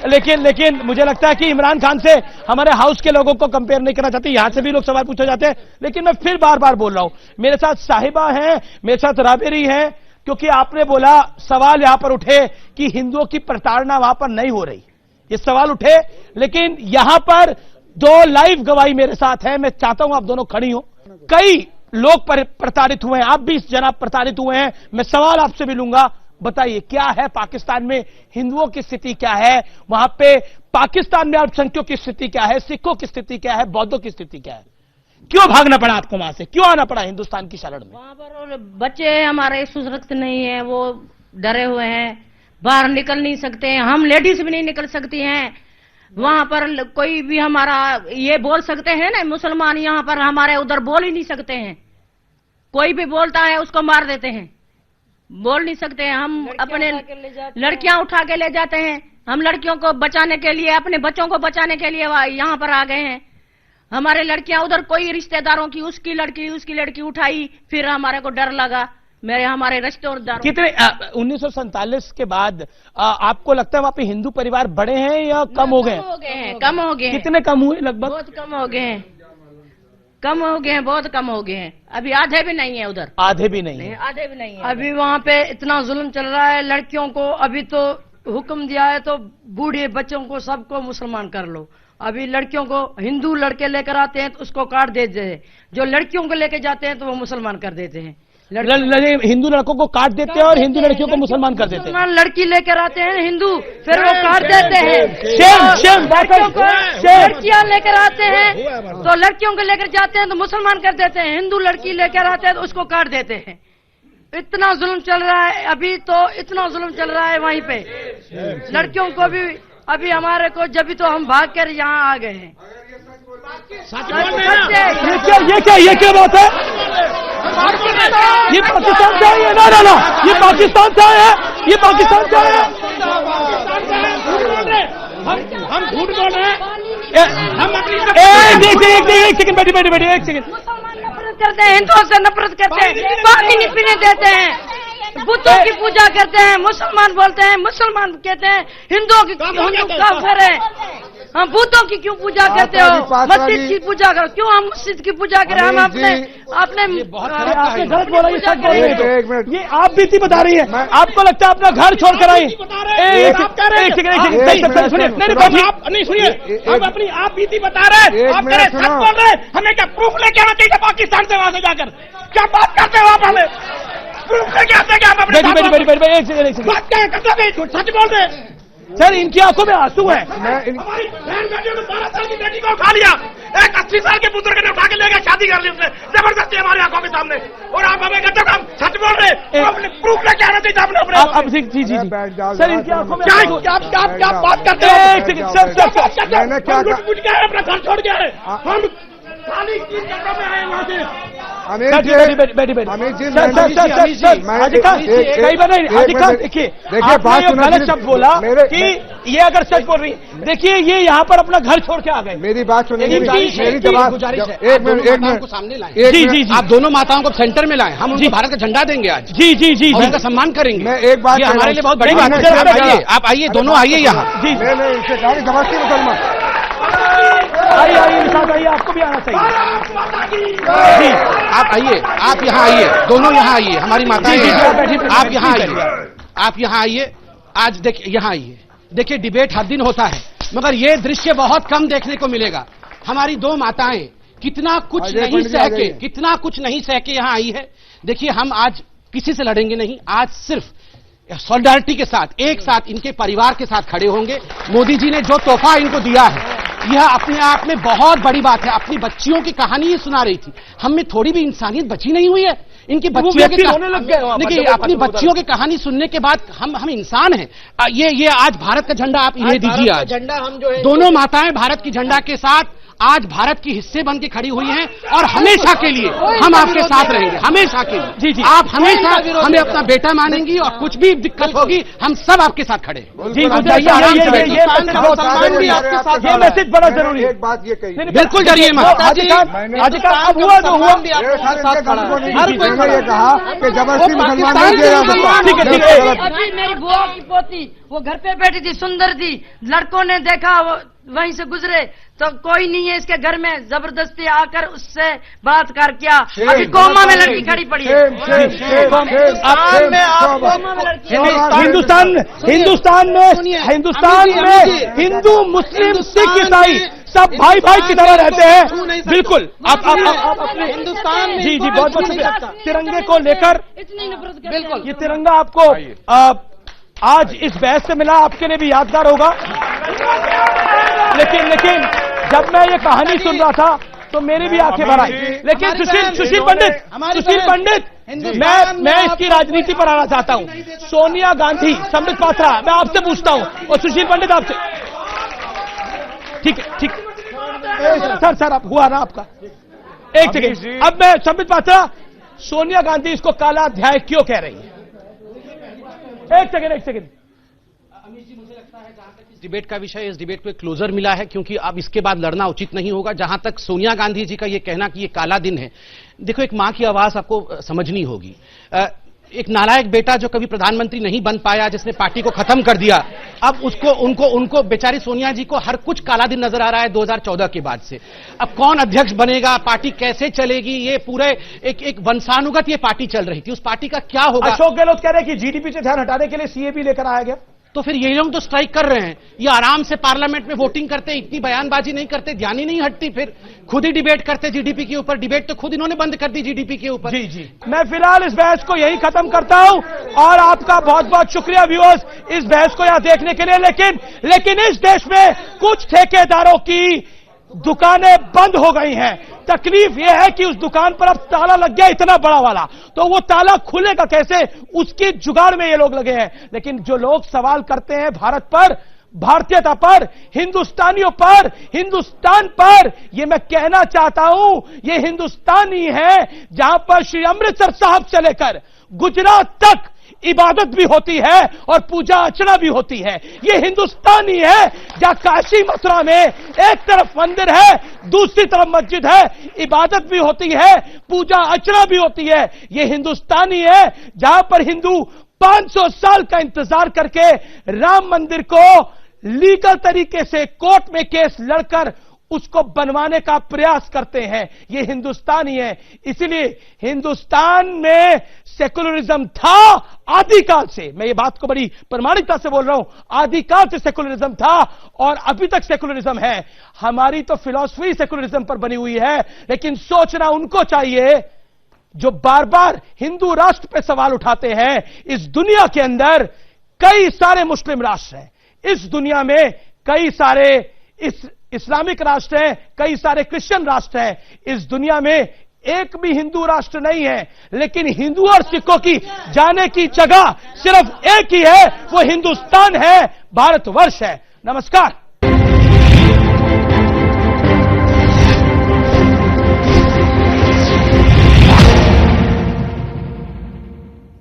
Speaker 2: लेकिन मुझे लगता है कि इमरान खान से हमारे हाउस के लोगों को कंपेयर नहीं करना चाहते। यहां से भी लोग सवाल पूछे जाते हैं, लेकिन मैं फिर बार बोल रहा हूं, मेरे साथ साहिबा है, मेरे साथ राबेरी है, क्योंकि आपने बोला, सवाल यहां पर उठे कि हिंदुओं की प्रताड़ना वहां पर नहीं हो रही, ये सवाल उठे। लेकिन यहां पर दो लाइव गवाही मेरे साथ है, मैं चाहता हूं आप दोनों खड़ी हो। कई लोग प्रताड़ित हुए हैं, आप भी जनाब प्रताड़ित हुए हैं। मैं सवाल आपसे भी लूंगा, बताइए क्या है पाकिस्तान में हिंदुओं की स्थिति क्या है, वहां पे पाकिस्तान में अल्पसंख्यकों की स्थिति क्या है, सिखों की स्थिति क्या है, बौद्धों की स्थिति क्या है? क्यों भागना पड़ा आपको वहां से, क्यों आना पड़ा हिंदुस्तान की शरण में?
Speaker 17: वहां पर बच्चे हमारे सुरक्षित नहीं है, वो डरे हुए हैं, बाहर निकल नहीं सकते हैं, हम लेडीज भी नहीं निकल सकती हैं। वहां पर कोई भी हमारा ये बोल सकते हैं ना, मुसलमान यहाँ पर हमारे उधर बोल ही नहीं सकते हैं, कोई भी बोलता है उसको मार देते हैं, बोल नहीं सकते हैं। हम अपने लड़कियां उठा के ले जाते हैं, हम लड़कियों को बचाने के लिए, अपने बच्चों को बचाने के लिए यहाँ पर आ गए हैं। हमारे लड़कियां उधर कोई रिश्तेदारों की उसकी लड़की उठाई, फिर हमारे को डर लगा, हमारे रिश्तेदार।
Speaker 2: कितने 1947 के बाद आपको लगता है वहां पे हिंदू परिवार बढ़े हैं या कम हो गए?
Speaker 17: कम हो गए।
Speaker 2: कितने कम हुए? लगभग
Speaker 17: बहुत कम हो गए हैं, बहुत कम हो गए हैं। अभी आधे भी नहीं है उधर,
Speaker 2: आधे भी नहीं है।
Speaker 18: अभी वहाँ पे इतना जुल्म चल रहा है लड़कियों को। अभी तो हुक्म दिया है तो बूढ़े बच्चों को सबको मुसलमान कर लो। अभी लड़कियों को हिंदू लड़के लेकर आते हैं तो उसको काट देते हैं, जो लड़कियों को लेकर जाते हैं तो वो मुसलमान कर देते हैं।
Speaker 2: हिंदू लड़कों को काट देते हैं और हिंदू लड़कियों को मुसलमान कर देते हैं।
Speaker 18: लड़की लेकर आते हैं हिंदू, फिर वो काट देते हैं। लड़कियां लेकर आते हैं तो लड़कियों को लेकर जाते हैं तो मुसलमान कर देते हैं, हिंदू लड़की लेकर आते हैं तो उसको काट देते हैं। इतना जुल्म चल रहा है, अभी तो इतना जुल्म चल रहा है वहीं पे लड़कियों को भी। अभी हमारे को जब भी तो हम भाग कर यहाँ आ गए हैं।
Speaker 2: ये क्या बात है? ये पाकिस्तान से आए हैं? ना, ये पाकिस्तान से आए हैं, ये पाकिस्तान से आए हैं।
Speaker 4: हम झूठ बोल रहे हैं, हम अपनी
Speaker 2: एक सेकंड बैठिए, एक सेकंड।
Speaker 18: नफरत करते हैं, हिंदुओं से नफरत करते हैं, पानी नहीं पीने देते हैं, बुतों की पूजा करते हैं, मुसलमान बोलते हैं, मुसलमान कहते हैं हिंदुओं की काफिर है। हम भूतों की क्यों पूजा करते हो? मस्जिद की पूजा करो। क्यों हम मस्जिद की पूजा करें? हम अपने
Speaker 2: आपने गलत बोला, ये सच बोल रहे हैं। ये आप बीती बता रही है, आपको लगता है अपना घर छोड़कर आई। नहीं सुनिए, हम अपनी आप बीती बता रहे हैं, आप सच बोल रहे हैं। हमें क्या प्रूफ लेके आना चाहिए पाकिस्तान से, वहां से जाकर? क्या बात करते हो आप? हमें प्रूफ लेके आते हैं क्या? हम अपने बात क्या है? सच बोल रहे हैं सर, इनकी आंखों में आंसू है। हमारी बहन बेटियों ने 12 साल की बेटी को उठा लिया, एक 80 साल के बुजुर्ग ने उठा के ले गया, शादी कर ली उसने जबरदस्ती हमारी आंखों के सामने, और आप हमें कहते हो हम सच बोल रहे हैं? अपने प्रूफ लेके आना चाहिए अपने अपने। जी जी सर, इनकी आंखों में क्या बात करते हैं? मैंने क्या लुट गया है, अपना घर छोड़ गया है, हम खाली 3 घंटों में आए वहां से। गलत शब्द बोला कि ये अगर सच बोल रही, देखिए ये यहाँ पर अपना घर छोड़ के आ गए।
Speaker 19: मेरी बात सुनिए, मेरी
Speaker 12: गुजारिश है, एक मिनट को सामने लाएं। जी, आप दोनों माताओं को सेंटर में लाएं, हम उनको भारत का झंडा देंगे आज। जी, उनका सम्मान करेंगे।
Speaker 19: मैं एक बात,
Speaker 12: हमारे लिए बहुत बड़ी बात है। आप आइए, दोनों आइए यहाँ।
Speaker 19: जी, जबरदस्ती मुसलमान
Speaker 2: आइए, आपको भी आना चाहिए।
Speaker 12: जी, आप आइए, आप यहाँ आइए, दोनों यहाँ आइए, हमारी माताएं आप यहाँ आइए, आप यहाँ आइए। आज देखिए, यहाँ आइए, देखिए डिबेट हर दिन होता है, मगर ये दृश्य बहुत कम देखने को मिलेगा। हमारी 2 माताएं कितना कुछ नहीं सह के यहाँ आई है। देखिए, हम आज किसी से लड़ेंगे नहीं, आज सिर्फ सॉलिडारिटी के साथ, एक साथ इनके परिवार के साथ खड़े होंगे। मोदी जी ने जो तोहफा इनको दिया है, यह अपने आप में बहुत बड़ी बात है। अपनी बच्चियों की कहानी ही सुना रही थी, हम में थोड़ी भी इंसानियत बची नहीं हुई है। इनकी बच्चियों के देखिए, अपनी बच्चियों की कहानी सुनने के बाद हम इंसान हैं। ये आज भारत का झंडा आप इन्हें दीजिए। आज झंडा हम जो है, दोनों माताएं भारत की झंडा के साथ आज भारत की हिस्से बन के खड़ी हुई हैं, और हमेशा के लिए हम आपके साथ रहेंगे, हमेशा के लिए। जी, आप हमेशा हमें अपना बेटा मानेंगी, और कुछ भी दिक्कत होगी हम सब आपके साथ खड़े हैं। जी,
Speaker 2: ये मैसेज बड़ा जरूरी है।
Speaker 19: एक बात ये कही,
Speaker 12: बिल्कुल डरिए मत।
Speaker 19: मैंने ये कहा कि जबरदस्ती मुसलमान नहीं किया जा सकता।
Speaker 18: अभी मेरी बुआ की पोती वो घर पे बैठी थी, सुंदर थी, लड़कों ने देखा, वो वहीं से गुजरे, तो कोई नहीं है इसके घर में, जबरदस्ती आकर उससे बलात्कार किया। अभी कोमा में लड़की खड़ी पड़ी है।
Speaker 2: हिंदुस्तान में हिंदू, मुस्लिम, सिख, ईसाई सब भाई की तरह रहते हैं। बिल्कुल, आप अपने हिंदुस्तान में जी बहुत शुक्रिया। तिरंगे को लेकर बिल्कुल, ये तिरंगा आपको आज इस बहस से मिला, आपके लिए भी यादगार होगा। लेकिन जब मैं ये कहानी सुन रहा था तो मेरी भी आंखें भर आई। लेकिन सुशील पंडित, मैं इसकी राजनीति पर आना चाहता हूं। सोनिया गांधी, संबित पात्रा, मैं आपसे पूछता हूं, और सुशील पंडित आपसे। ठीक सर, अब हुआ ना आपका? एक सेकेंड, अब मैं संबित पात्रा, सोनिया गांधी इसको काला अध्याय क्यों कह रही है? एक सेकेंड।
Speaker 12: इस डिबेट का विषय, इस डिबेट को एक क्लोजर मिला है, क्योंकि अब इसके बाद लड़ना उचित नहीं होगा। जहां तक सोनिया गांधी जी का ये कहना कि ये काला दिन है, देखो, एक मां की आवाज आपको समझनी होगी। एक नालायक बेटा जो कभी प्रधानमंत्री नहीं बन पाया, जिसने पार्टी को खत्म कर दिया, अब उनको बेचारी सोनिया जी को हर कुछ काला दिन नजर आ रहा है 2014 के बाद से। अब कौन अध्यक्ष बनेगा, पार्टी कैसे चलेगी, ये पूरे एक वंशानुगत ये पार्टी चल रही थी, उस पार्टी का क्या होगा?
Speaker 2: अशोक गहलोत कह रहे हैं कि जीडीपी से ध्यान हटाने के लिए सीएबी लेकर आया गया।
Speaker 12: तो फिर ये लोग तो स्ट्राइक कर रहे हैं, ये आराम से पार्लियामेंट में वोटिंग करते, इतनी बयानबाजी नहीं करते, ध्यान ही नहीं हटती, फिर खुद ही डिबेट करते जीडीपी के ऊपर। डिबेट तो खुद इन्होंने बंद कर दी जीडीपी के ऊपर।
Speaker 2: जी, मैं फिलहाल इस बहस को यही खत्म करता हूं, और आपका बहुत बहुत शुक्रिया व्यूअर्स इस बहस को यहां देखने के लिए। लेकिन इस देश में कुछ ठेकेदारों की दुकानें बंद हो गई हैं। तकलीफ यह है कि उस दुकान पर अब ताला लग गया, इतना बड़ा वाला, तो वो ताला खुलेगा कैसे, उसके जुगाड़ में ये लोग लगे हैं। लेकिन जो लोग सवाल करते हैं भारत पर, भारतीयता पर, हिंदुस्तानियों पर, हिंदुस्तान पर, ये मैं कहना चाहता हूं, ये हिंदुस्तान ही है जहां पर श्री अमृतसर साहब से लेकर गुजरात तक इबादत भी होती है और पूजा अर्चना भी होती है। ये हिंदुस्तान ही है जहां काशी मथुरा में एक तरफ मंदिर है, दूसरी तरफ मस्जिद है, इबादत भी होती है, पूजा अर्चना भी होती है। ये हिंदुस्तान ही है जहां पर हिंदू 500 साल का इंतजार करके राम मंदिर को लीगल तरीके से कोर्ट में केस लड़कर उसको बनवाने का प्रयास करते हैं। ये हिंदुस्तानी है। इसलिए हिंदुस्तान में सेकुलरिज्म था आदिकाल से। मैं ये बात को बड़ी प्रामाणिकता से बोल रहा हूं, आदिकाल से सेकुलरिज्म था और अभी तक सेकुलरिज्म है। हमारी तो फिलॉसफी सेकुलरिज्म पर बनी हुई है, लेकिन सोचना उनको चाहिए जो बार बार हिंदू राष्ट्र पे सवाल उठाते हैं। इस दुनिया के अंदर कई सारे मुस्लिम राष्ट्र हैं, इस दुनिया में कई सारे इस्लामिक राष्ट्र हैं, कई सारे क्रिश्चियन राष्ट्र हैं। इस दुनिया में एक भी हिंदू राष्ट्र नहीं है, लेकिन हिंदू और सिखों की जाने की जगह सिर्फ एक ही है, वो हिंदुस्तान है, भारतवर्ष है। नमस्कार।